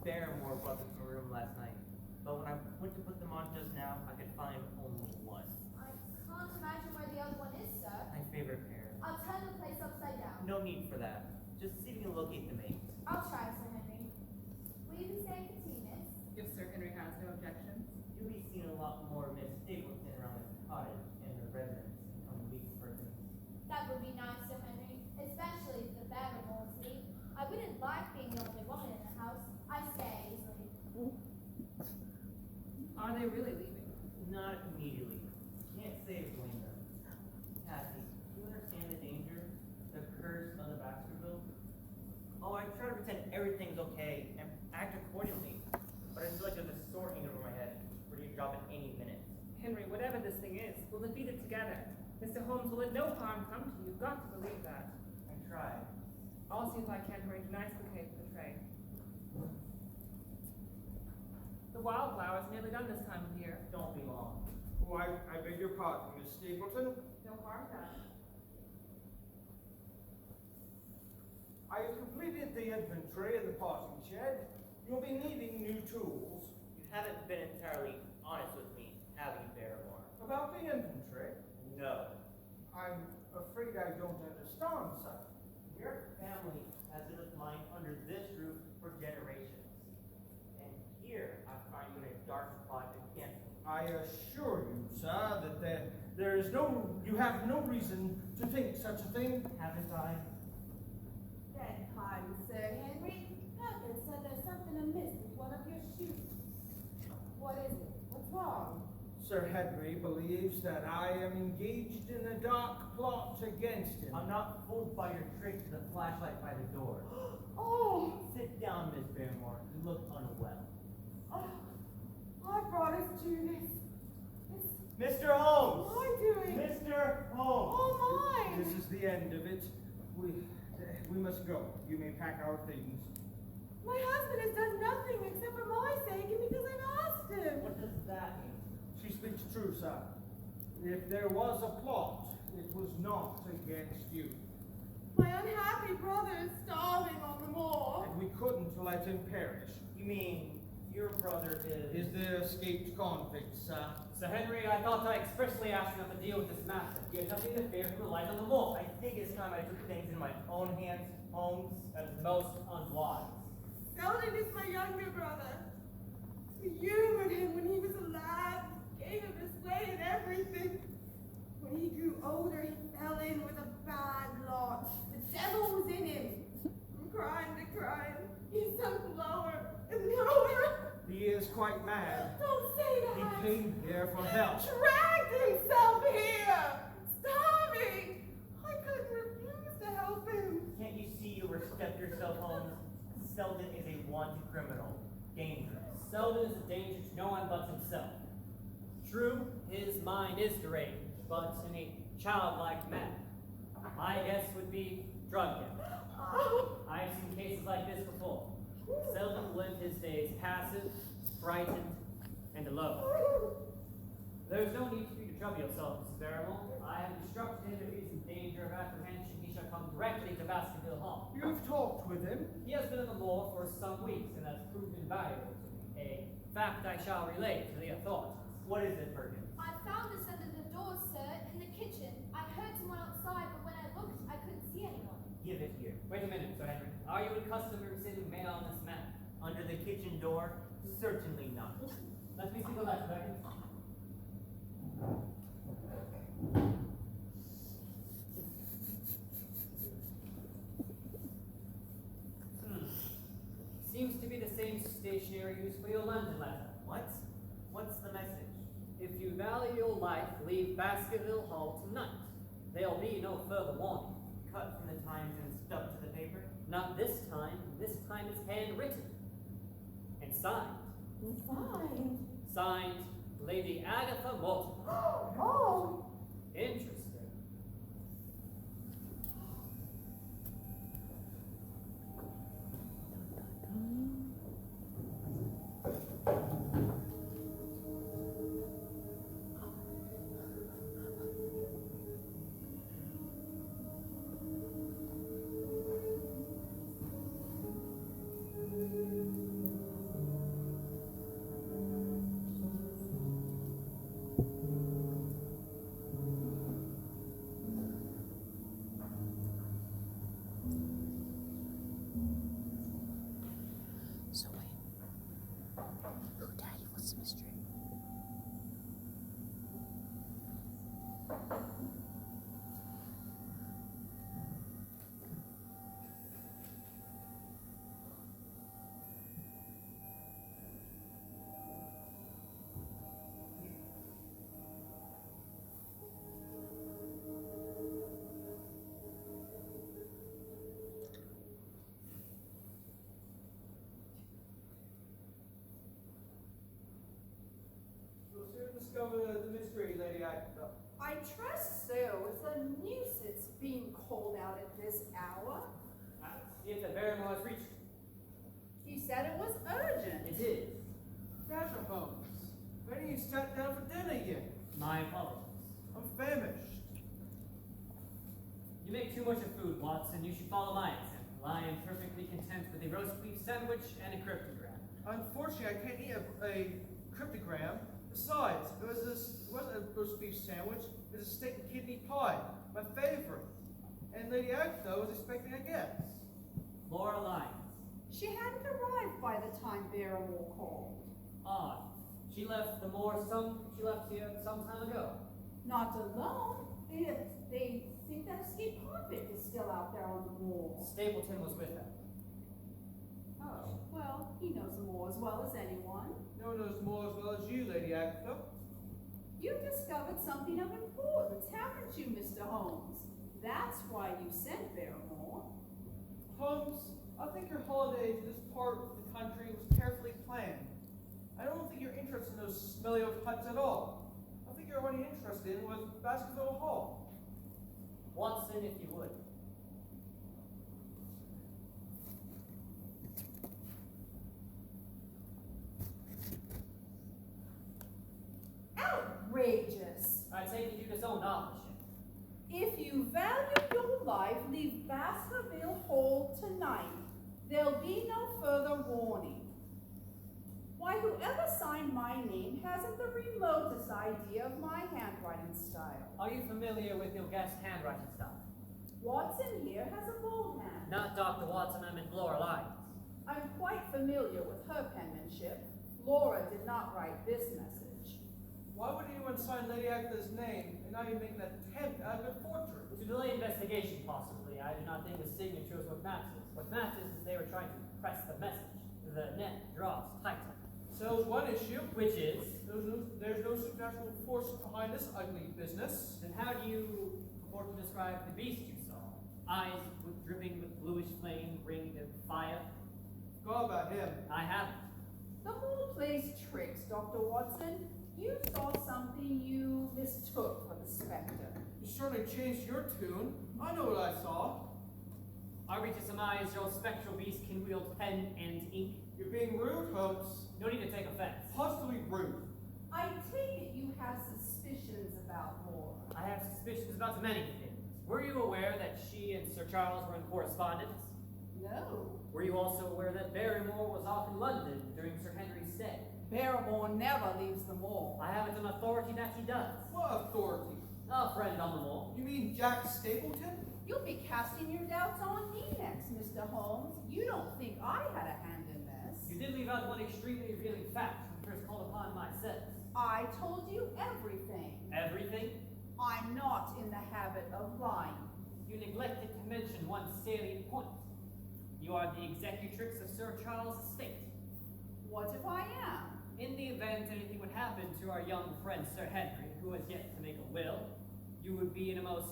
Barrymore brought them to my room last night, but when I went to put them on just now, I could find only one. I can't imagine where the other one is, sir. My favorite pair. I'll turn the place upside down. No need for that. Just see if you can locate the mate. I'll try, Sir Henry. Will you be staying for tea, miss? If Sir Henry has no objections. You'll be seeing a lot more Miss Stapleton around the cottage and the residence in coming weeks, Perkins. That would be nice, Sir Henry. Especially if the Barrymores leave. I wouldn't like being the only woman in the house. I scare easily. Are they really leaving? Not immediately. Can't say to blame them. Kathy, do you understand the danger? The curse of the Baskerville? Oh, I try to pretend everything's okay and act accordingly, but I feel like there's a sword hanging over my head, ready to drop at any minute. Henry, whatever this thing is, will it be it together. Mr. Holmes will let no harm come to you. You've got to believe that. I tried. I'll see if I can't arrange a nice bouquet for the tray. The wildflower's nearly done this time of year. Don't be long. Oh, I beg your pardon, Miss Stapleton. No harm done. I have completed the inventory of the parting shed. You'll be needing new tools. You haven't been entirely honest with me, have you, Barrymore? About the inventory? No. I'm afraid I don't understand, sir. Your family has lived lying under this roof for generations. And here I find you in a dark spot again. I assure you, sir, that you have no reason to think such a thing. Haven't I? Beg pardon, Sir Henry. Perkins said there's something amiss with one of your shoes. What is it? What's wrong? Sir Henry believes that I am engaged in a dark plot against him. I'm not fooled by your trick to the flashlight by the door. Oh, Sit down, Miss Barrymore. You look unwell. I brought us to this. Mr. Holmes! What am I doing? Mr. Holmes! Oh, my! This is the end of it. We must go. You may pack our things. My husband has done nothing except for my sake and because I've asked him. What does that mean? She speaks true, sir. If there was a plot, it was not against you. My unhappy brother is starving on the moor. And we couldn't let him perish. You mean your brother is... Is the escaped convict, sir? Sir Henry, I thought I expressly asked you not to deal with this matter. You had nothing to fear from the light on the moor. I think it's time I took things in my own hands, Holmes. That is most unwise. Selden is my younger brother. We humored him when he was a lad, gave him his way in everything. When he grew older, he fell in with a bad lot. The devil was in him. From crime to crime, he sunk lower and lower. He is quite mad. Don't say that. He came here for help. Dragged himself here, starving. I couldn't refuse to help him. Can't you see you overstepped yourself, Holmes? Selden is a wanted criminal. Dangerous. Selden is a danger to no one but himself. True, his mind is deranged, but in a childlike manner. My guess would be drug him. I have seen cases like this before. Selden lived his days passive, frightened, and alone. There is no need for you to trouble yourself, Mrs. Barrymore. I have instructed him if he is in danger of apprehension, he shall come directly to Baskerville Hall. You've talked with him? He has been in the law for some weeks, and has proved invaluable to me. A fact I shall relate to the authorities. What is it, Perkins? I found this under the door, sir, in the kitchen. I heard someone outside, but when I looked, I couldn't see anyone. Give it here. Wait a minute, Sir Henry. Are you accustomed to receiving mail on this manner? Under the kitchen door? Certainly not. Let me see the letter, Perkins. Seems to be the same stationery used for your London letter. What? What's the message? If you value your life, leave Baskerville Hall tonight. There'll be no further warning. Cut from the Times and stuck to the paper? Not this time. This time it's handwritten. And signed. Fine. Signed, Lady Agatha Mortimer. Oh. Interesting. You'll soon discover the mystery, Lady Agatha. I was reached? He said it was urgent. It is. Professor Holmes, when you sat down for dinner yet? My apologies. I'm famished. You make too much of food, Watson. You should follow my example. I am perfectly content with a roast beef sandwich and a cryptogram. Unfortunately, I can't eat a cryptogram. Besides, it wasn't a roast beef sandwich. It was a steak and kidney pie, my favorite. And Lady Agatha was expecting a guest. Laura Lyons. She hadn't arrived by the time Barrymore called. Odd. She left here some time ago. Not alone. They think that escaped convict is still out there on the moor. Stapleton was with her. Oh, well, he knows the moor as well as anyone. No one knows more as well as you, Lady Agatha. You discovered something of importance, haven't you, Mr. Holmes? That's why you sent Barrymore. Holmes, I think your holiday to this part of the country was carefully planned. I don't think you're interested in those smelly old huts at all. I think you're only interested in was Baskerville Hall. Watson, if you would. Outrageous! I take it you disowned authorship. If you value your life, leave Baskerville Hall tonight. There'll be no further warning. Why, whoever signed my name hasn't the remotest idea of my handwriting style. Are you familiar with your guest's handwriting style? Watson here has a bold hand. Not Dr. Watson, I meant Laura Lyons. I'm quite familiar with her penmanship. Laura did not write this message. Why would anyone sign Lady Agatha's name and now you make an attempt out of a portrait? To delay investigation, possibly. I do not think the signature is what matters. What matters is they were trying to press the message. The net draws tighter. So one issue, Which is? there's no supernatural force behind this ugly business. Then how do you purport to describe the beast you saw? Eyes dripping with bluish flame, ringed in fire? Forgot about him. I haven't. The mole plays tricks, Dr. Watson. You saw something you mistook for the specter. You certainly changed your tune. I know what I saw. Are we to surmise your spectral beast can wield pen and ink? You're being rude, Holmes. No need to take offense. Positively rude. I take it you have suspicions about Laura. I have suspicions about many things. Were you aware that she and Sir Charles were in correspondence? No. Were you also aware that Barrymore was off in London during Sir Henry's stay? Barrymore never leaves the mall. I have it on authority that he does. What authority? A friend on the wall. You mean Jack Stapleton? You'll be casting your doubts on me next, Mr. Holmes. You don't think I had a hand in this. You did leave out one extremely revealing fact when first called upon my sense. I told you everything. Everything? I'm not in the habit of lying. You neglected to mention one salient point. You are the executrix of Sir Charles' estate. What if I am? In the event anything would happen to our young friend Sir Henry, who has yet to make a will, you would be in a most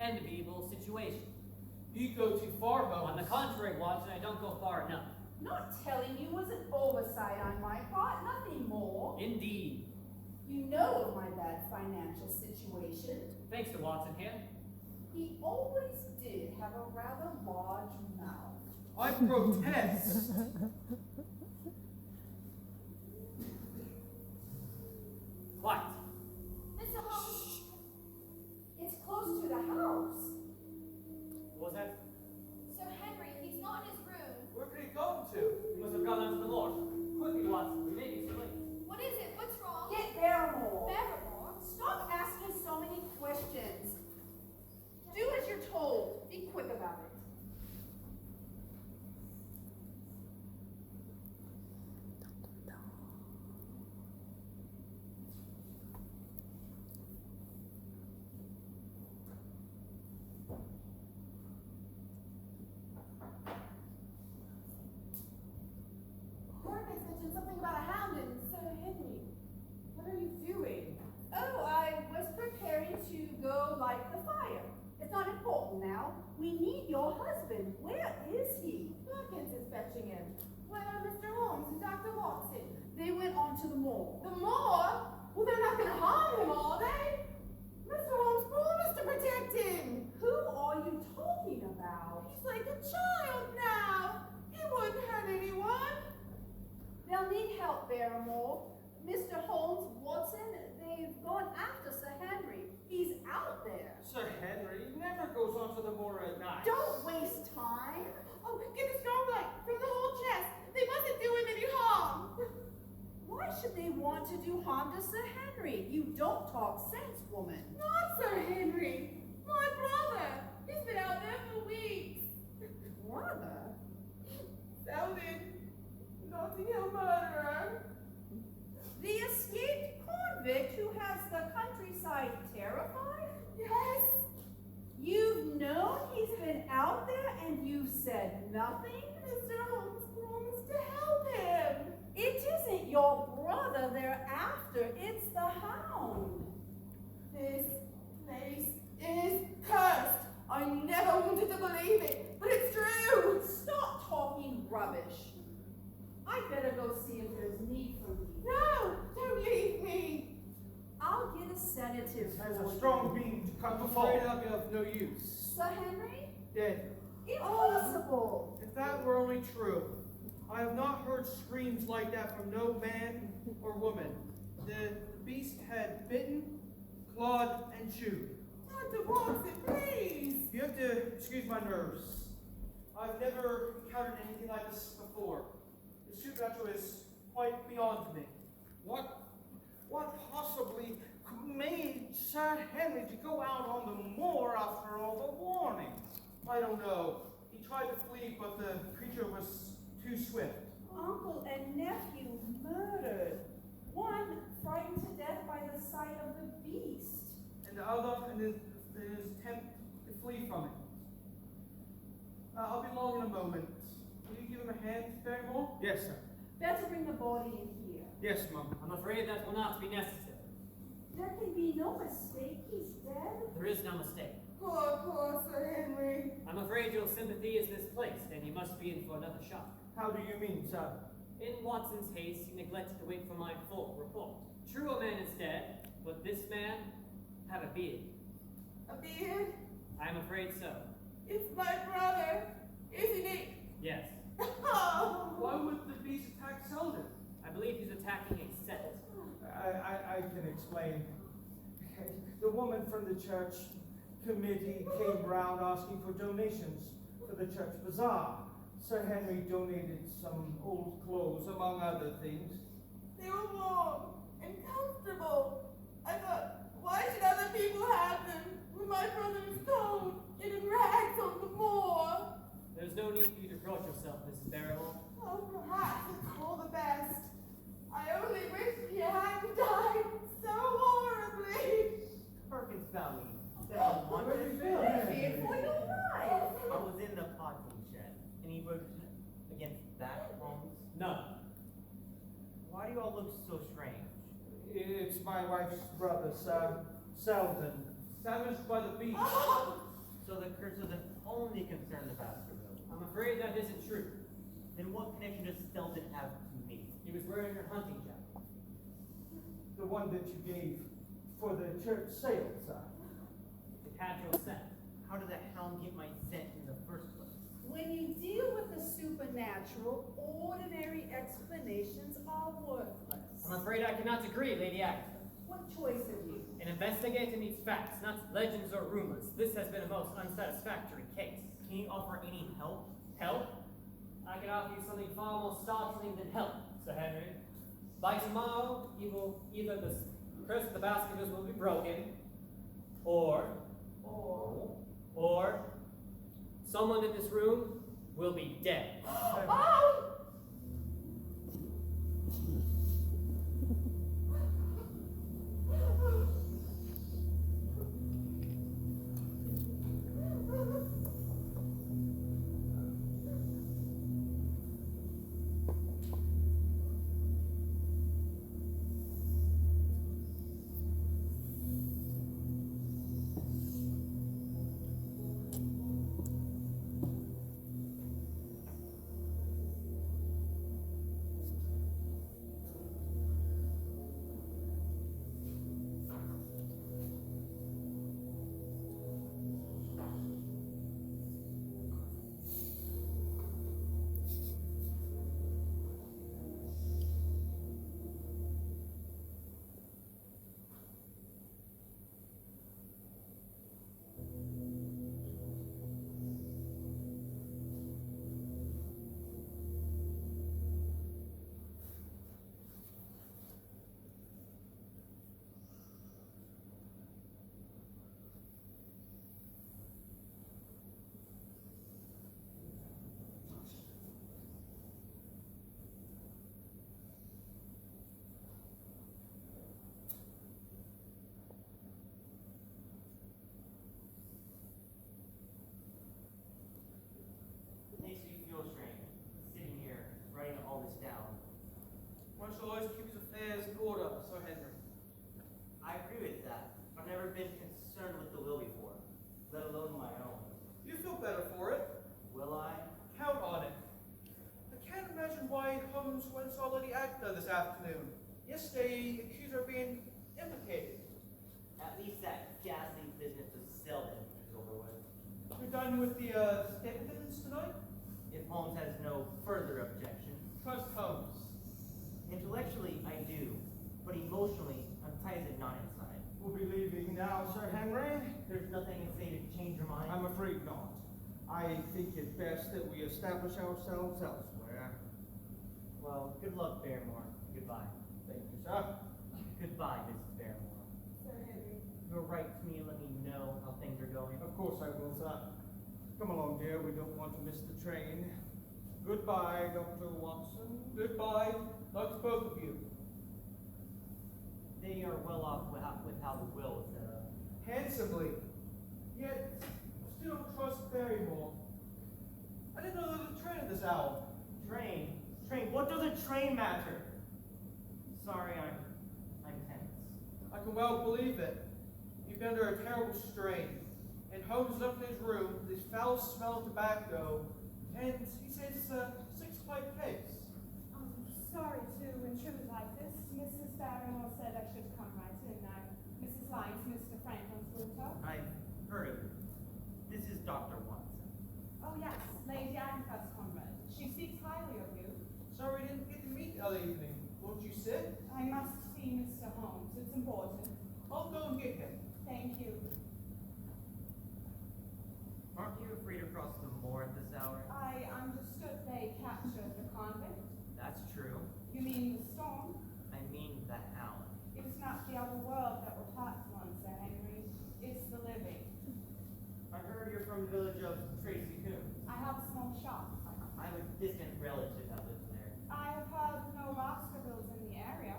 enviable situation. You go too far, Holmes. On the contrary, Watson, I don't go far enough. Not telling you was an oversight on my part, nothing more. Indeed. You know of my bad financial situation. Thanks to Watson here. He always did have a rather large mouth. I protest. Quiet. Mr. Holmes, It's close to the house. What was that? Sir Henry, he's not in his room. Where could he go to? You must have gone onto the moor. Quickly, Watson. We may be too late. What is it? What's wrong? Get Barrymore. Barrymore? Stop asking so many questions. Do as you're told. Be quick about it. Hornets mentioned something about a hound and Sir Henry. What are you doing? Oh, I was preparing to go light the fire. It's not important now. We need your husband. Where is he? Hawkins is fetching him. Where are Mr. Holmes and Dr. Watson? They went on to the mall. The moor? Well, they're not going to harm him, are they? Mr. Holmes promised to protect him. Who are you talking about? He's like a child now. Mr. Holmes, Watson, they've gone after Sir Henry. He's out there. Sir Henry never goes onto the moor at night. Don't waste time. Oh, get the starlight from the whole chest. They mustn't do him any harm. Why should they want to do harm to Sir Henry? You don't talk sense, woman. Not Sir Henry. My brother. He's been out there for weeks. Brother? Selden, Notting Hill murderer. The escaped convict who has the countryside terrified? Yes. You've known he's been out there and you've said nothing? Mr. Holmes promised to help him. It isn't your brother they're after, it's the hound. This place is cursed. I never wanted to believe it, but it's true. Stop talking rubbish. I'd better go see if there's need for me. No, don't leave me. I'll get a sedative It has for a you. strong beam to cut I'm the afraid fall. I'll be of no use. Sir Henry? Dead. Impossible. If that were only true, I have not heard screams like that from no man or woman. The beast had bitten, clawed, and chewed. Dr. Watson, please. You have to excuse my nerves. I've never encountered anything like this before. The supernatural is quite beyond me. What possibly made Sir Henry to go out on the moor after all the warnings? I don't know. He tried to flee, but the creature was too swift. Uncle and nephew murdered. One frightened to death by the sight of the beast. And the other in his attempt to flee from it. I'll be along in a moment. Will you give him a hand, Barrymore? Yes, sir. Better bring the body in here. Yes, Mum. I'm afraid that will not be necessary. There can be no mistake. He's dead. There is no mistake. Poor Sir Henry. I'm afraid your sympathy is misplaced, and you must be in for another shock. How do you mean, sir? In Watson's haste, he neglected to wait for my full report. True, a man is dead, but this man had a beard. A beard? I am afraid so. It's my brother, isn't it? Yes. Oh. Why would the beast attack Selden? I believe he's attacking a set. I can explain. The woman from the church committee came round asking for donations for the church bazaar. Sir Henry donated some old clothes, among other things. They were warm and comfortable. I thought, why should other people have them when my brother is cold and in rags on the moor? There's no need for you to reproach yourself, Mrs. Barrymore. Oh, perhaps it's for the best. I only wish he hadn't died so horribly. Perkins found me. Said Oh, he wanted where you to- been? Fear for your life. I was in the potting shed. Any word against that, Holmes? None. Why do you all look so strange? It's my wife's brother, Sir Selden. Savaged by the beast. So the curse doesn't only concern the Baskerville. I'm afraid that isn't true. Then what connection does Selden have to me? He was wearing your hunting jacket. The one that you gave for the church sale, sir. It had your scent. How did that hound get my scent in the first place? When you deal with the supernatural, ordinary explanations are worthless. I'm afraid I cannot agree, Lady Agatha. What choice have you? An investigator needs facts, not legends or rumors. This has been a most unsatisfactory case. Can you offer any help? Help? I can offer you something far more startling than help, Sir Henry. By tomorrow, either the curse of the Baskervilles will be broken, or someone in this room will be dead. Oh! alone my own. You feel better for it. Will I? Count on it. I can't imagine why Holmes went and saw Lady Agatha this afternoon. Yesterday, he accused her of being implicated. At least that ghastly business of Selden is over with. You're dining with the Stapletons tonight? If Holmes has no further objection. Trust Holmes. Intellectually, I do, but emotionally, I'm tight as a knot inside. We'll be leaving now, Sir Henry. There's nothing in say to change your mind. I'm afraid not. I think it best that we establish ourselves elsewhere. Well, good luck, Barrymore. Goodbye. Thank you, sir. Goodbye, Mrs. Barrymore. Sir Henry. You'll write to me and let me know how things are going. Of course I will, sir. Come along, dear. We don't want to miss the train. Goodbye, Dr. Watson. Goodbye. Luck to both of you. They are well off with how the will is set up. Handsomely. Yet, I still don't trust Barrymore. I didn't know there was a train at this hour. Train? Train? What does a train matter? Sorry, I'm tense. I can well believe it. You've been under a terrible strain. And Holmes is up in his room with this foul smell of tobacco, and he says it's a 6-pipe case. Sorry to intrude like this. Mrs. Barrymore said I should come right in. I'm Mrs. Lyons, Mr. Franklin's daughter. I've heard of it. This is Dr. Watson. Oh yes, Lady Agatha's comrade. She speaks highly of you. Sorry we didn't get to meet the other evening. Won't you sit? I must see Mr. Holmes. It's important. I'll go and get him. Thank you. Aren't you free to cross the moor at this hour? I understood they captured the convict. That's true. You mean the storm? I mean the hound. It's not the other world that will part one, Sir Henry. It's the living. I heard you're from the village of Tracy Coombe. I have a small shop. I have a distant relative that lives there. I have heard no Haskervilles in the area.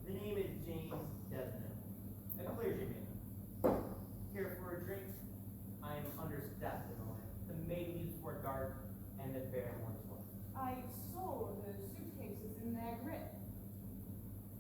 The name is James Desmond, a clergyman. Here for a drink? I'm understaffed at the moment. The maid leaves before dark, and the Barrymore's one. I saw the suitcases in their grip.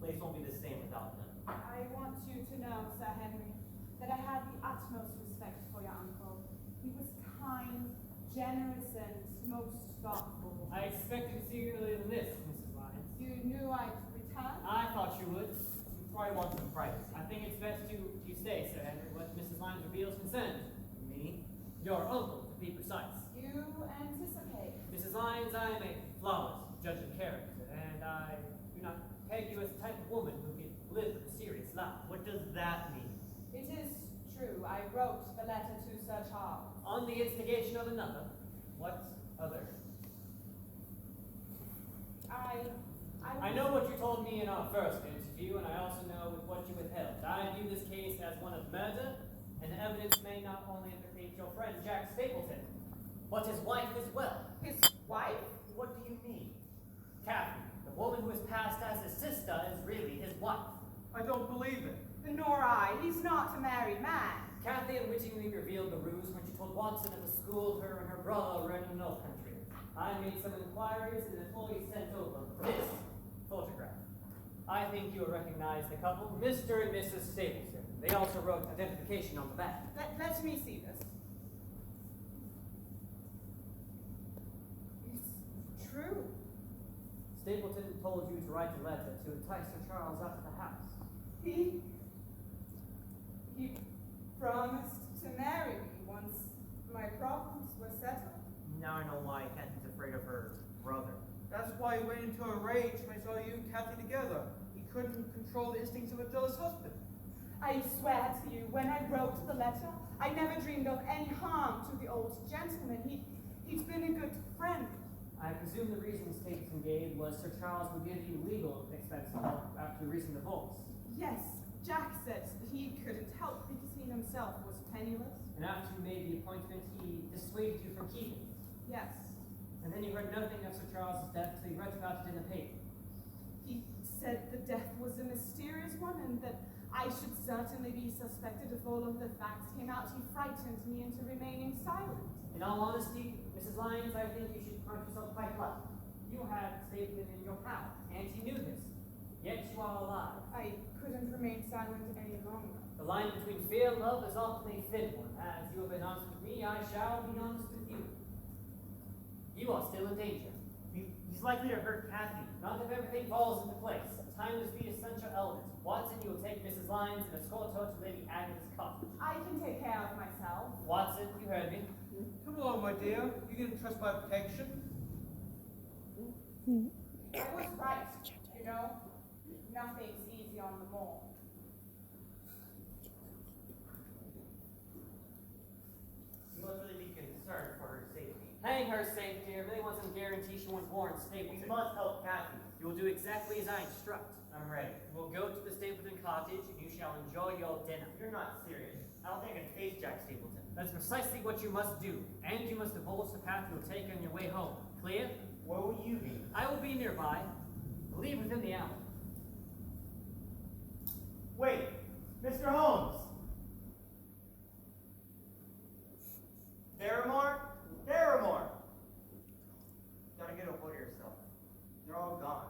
Place won't be the same without them. I want you to know, Sir Henry, that I have the utmost respect for your uncle. He was kind, generous, and most thoughtful. I expected to see you earlier than this, Mrs. Lyons. You knew I'd return? I thought you would. You probably want some privacy. I think it's best you stay, Sir Henry. What Mrs. Lyons reveals concerns Me? your uncle, to be precise. You anticipate. Mrs. Lyons, I am a flawless judge of character, and I do not peg you as the type of woman who can live a serious life. What does that mean? It is true. I wrote the letter to Sir Charles. On the instigation of another. What other? I know what you told me in our first interview, and I also know what you withheld. I view this case as one of murder, and the evidence may not only implicate your friend Jack Stapleton, but his wife as well. His wife? What do you mean? Catherine, the woman who is passed as his sister, is really his wife. I don't believe it. Nor I. He's not a married man. Kathy unwittingly revealed the ruse when she told Watson at the school her and her brother were in the North Country. I made some inquiries and an employee sent over this photograph. I think you will recognize the couple, Mr. and Mrs. Stapleton. They also wrote identification on the back. Let me see this. It's true. Stapleton told you to write a letter to entice Sir Charles out of the house. He promised to marry me once my problems were settled. Now I know why Kathy's afraid of her brother. That's why he went into a rage when he saw you and Kathy together. He couldn't control the instincts of a jealous husband. I swear to you, when I wrote the letter, I never dreamed of any harm to the old gentleman. He's been a good friend. I presume the reason Stapleton gave was Sir Charles would give you legal expenses after the recent divorce. Yes, Jack said he couldn't help because he himself was penniless. And after you made the appointment, he dissuaded you from keeping it. Yes. And then you heard nothing of Sir Charles's death until you read about it in the paper. He said the death was a mysterious one and that I should certainly be suspected if all of the facts came out. He frightened me into remaining silent. In all honesty, Mrs. Lyons, I think you should count yourself quite lucky. You had Stapleton in your power, and he knew this. Yet you are alive. I couldn't remain silent any longer. The line between fear and love is often a thin one. As you have been honest with me, I shall be honest with you. You are still in danger. He's likely to hurt Kathy. Not if everything falls into place. Time is the essential element. Watson, you will take Mrs. Lyons and escort her to Lady Agatha's cottage. I can take care of myself. Watson, you heard me. Come along, my dear. You can trust my protection. I was right, you know. Nothing's easy on the moor. You must really be concerned for her safety. Hang her safety. I really want some guarantee she won't warn Stapleton. We must help Kathy. You will do exactly as I instruct. I'm ready. We'll go to the Stapleton cottage, and you shall enjoy your dinner. You're not serious. I don't think I can face Jack Stapleton. That's precisely what you must do, and you must divulge the path you'll take on your way home. Clear? Where will you be? I will be nearby. Leave within the hour. Wait, Mr. Holmes. Barrymore? Barrymore! Gotta get a hold of yourself. They're all gone.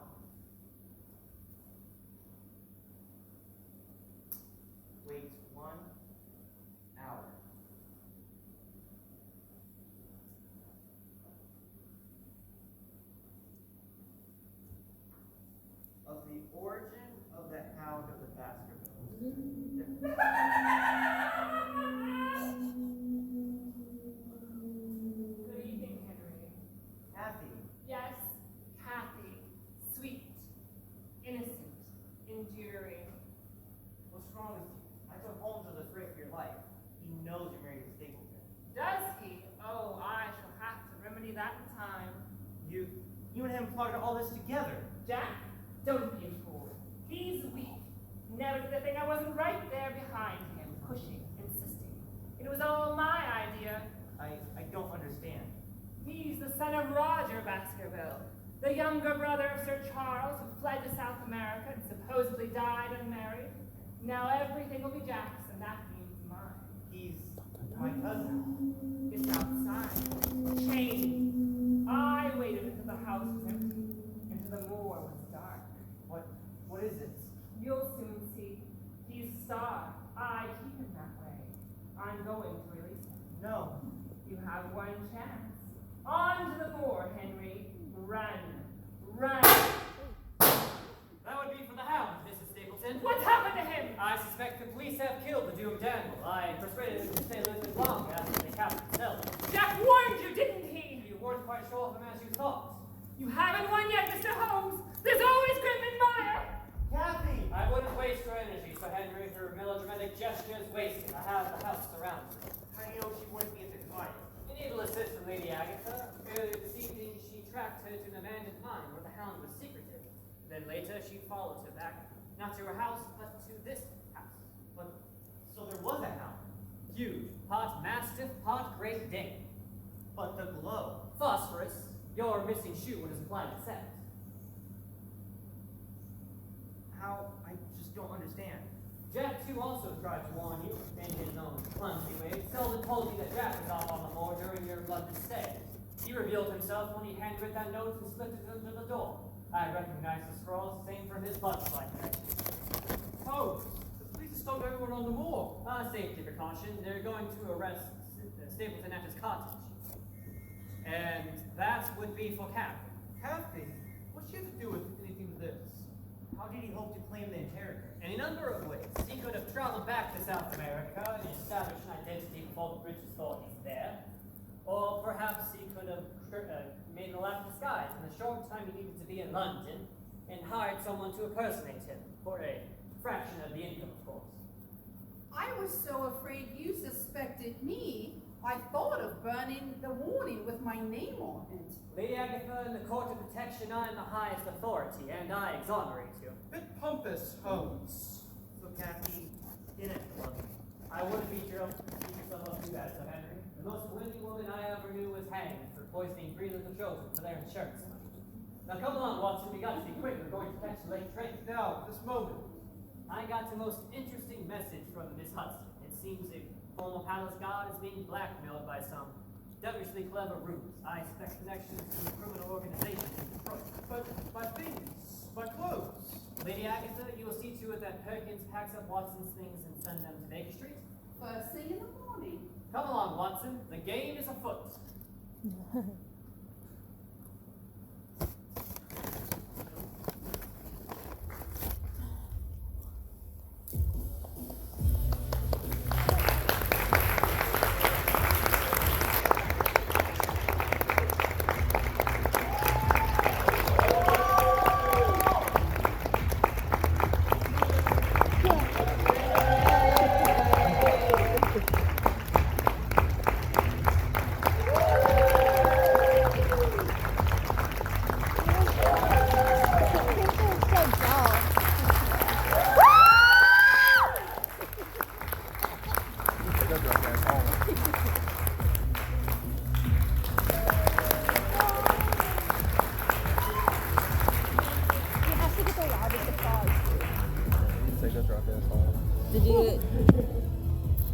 Wait 1 hour. Of the origin of the Hound of the Baskervilles. Good evening, Henry. Kathy, Yes, Kathy. Sweet, innocent, enduring. what's wrong with you? I took Holmes to the threat for your life. He knows you're married to Stapleton. Does he? Oh, I shall have to remedy that in time. You and him plotted all this together. Jack, don't be a fool. He's weak. Never did I think I wasn't right there behind him, pushing, insisting. It was all my idea. I don't understand. He's the son of Roger Baskerville, the younger brother of Sir Charles, who fled to South America and supposedly died unmarried. Now everything will be Jack's, and that means mine. He's my cousin. It's outside, chained. I waited until the house was empty, until the moor was dark. What is this? You'll soon see. He's starved. I keep him that way. I'm going to release him. No. You have one chance. On to the moor, Henry. Run. Run. That would be for the hound, Mrs. Stapleton. What's happened to him? I suspect the police have killed the doomed animal. I persuaded him to stay a little bit longer after they captured the seller. Jack warned you, didn't he? You weren't quite sure of him as you thought. You haven't won yet, Mr. Holmes. There's always grim and mire. Kathy! I wouldn't waste your energy, Sir Henry. Her melodramatic gestures wasted. I have the house surrounded. How do you know she wouldn't be at the cottage? You need a assist from Lady Agatha. Earlier this evening, she tracked her to an abandoned mine where the hound was secreted. Then later, she followed her back, not to her house, but to this house. But, so there was a hound. Huge, part mastiff, part Great Dane. But the glow. Phosphorus, your missing shoe would have supplied the scent. How? I just don't understand. Jack, too, also tried to warn you, in his own clumsy way. Selden told me that Jack was off on the moor during your London stay. He revealed himself when he handwritten that note and slipped it under the door. I recognize the scrawls, same from his butterfly connection. Oh, the police have stopped everyone on the moor. Safety precaution. They're going to arrest Stapleton at his cottage. And that would be for Kathy. Kathy? What's she have to do with anything with this? How did he hope to claim the inheritor? In a number of ways. He could have traveled back to South America and established an identity before the British authorities there. Or perhaps he could have made an elaborate disguise in the short time he needed to be in London and hired someone to impersonate him for a fraction of the income, of course. I was so afraid you suspected me, I thought of burning the warning with my name on it. Lady Agatha, in the court of protection, I am the highest authority, and I exonerate you. Bit pompous, Holmes. So Kathy didn't love me. I wouldn't beat yourself up too bad, Sir Henry. The most winning woman I ever knew was hanged for poisoning 3 little children for their insurance money. Now come along, Watson. We got to be quick. We're going to catch the late train. Now, this moment. I got the most interesting message from Miss Hudson. It seems a former palace guard is being blackmailed by some devilishly clever ruse. I expect connections to the criminal organization in Detroit. But my clothes. Lady Agatha, you will see to it that Perkins packs up Watson's things and send them to Baker Street. First thing in the morning. Come along, Watson. The game is afoot.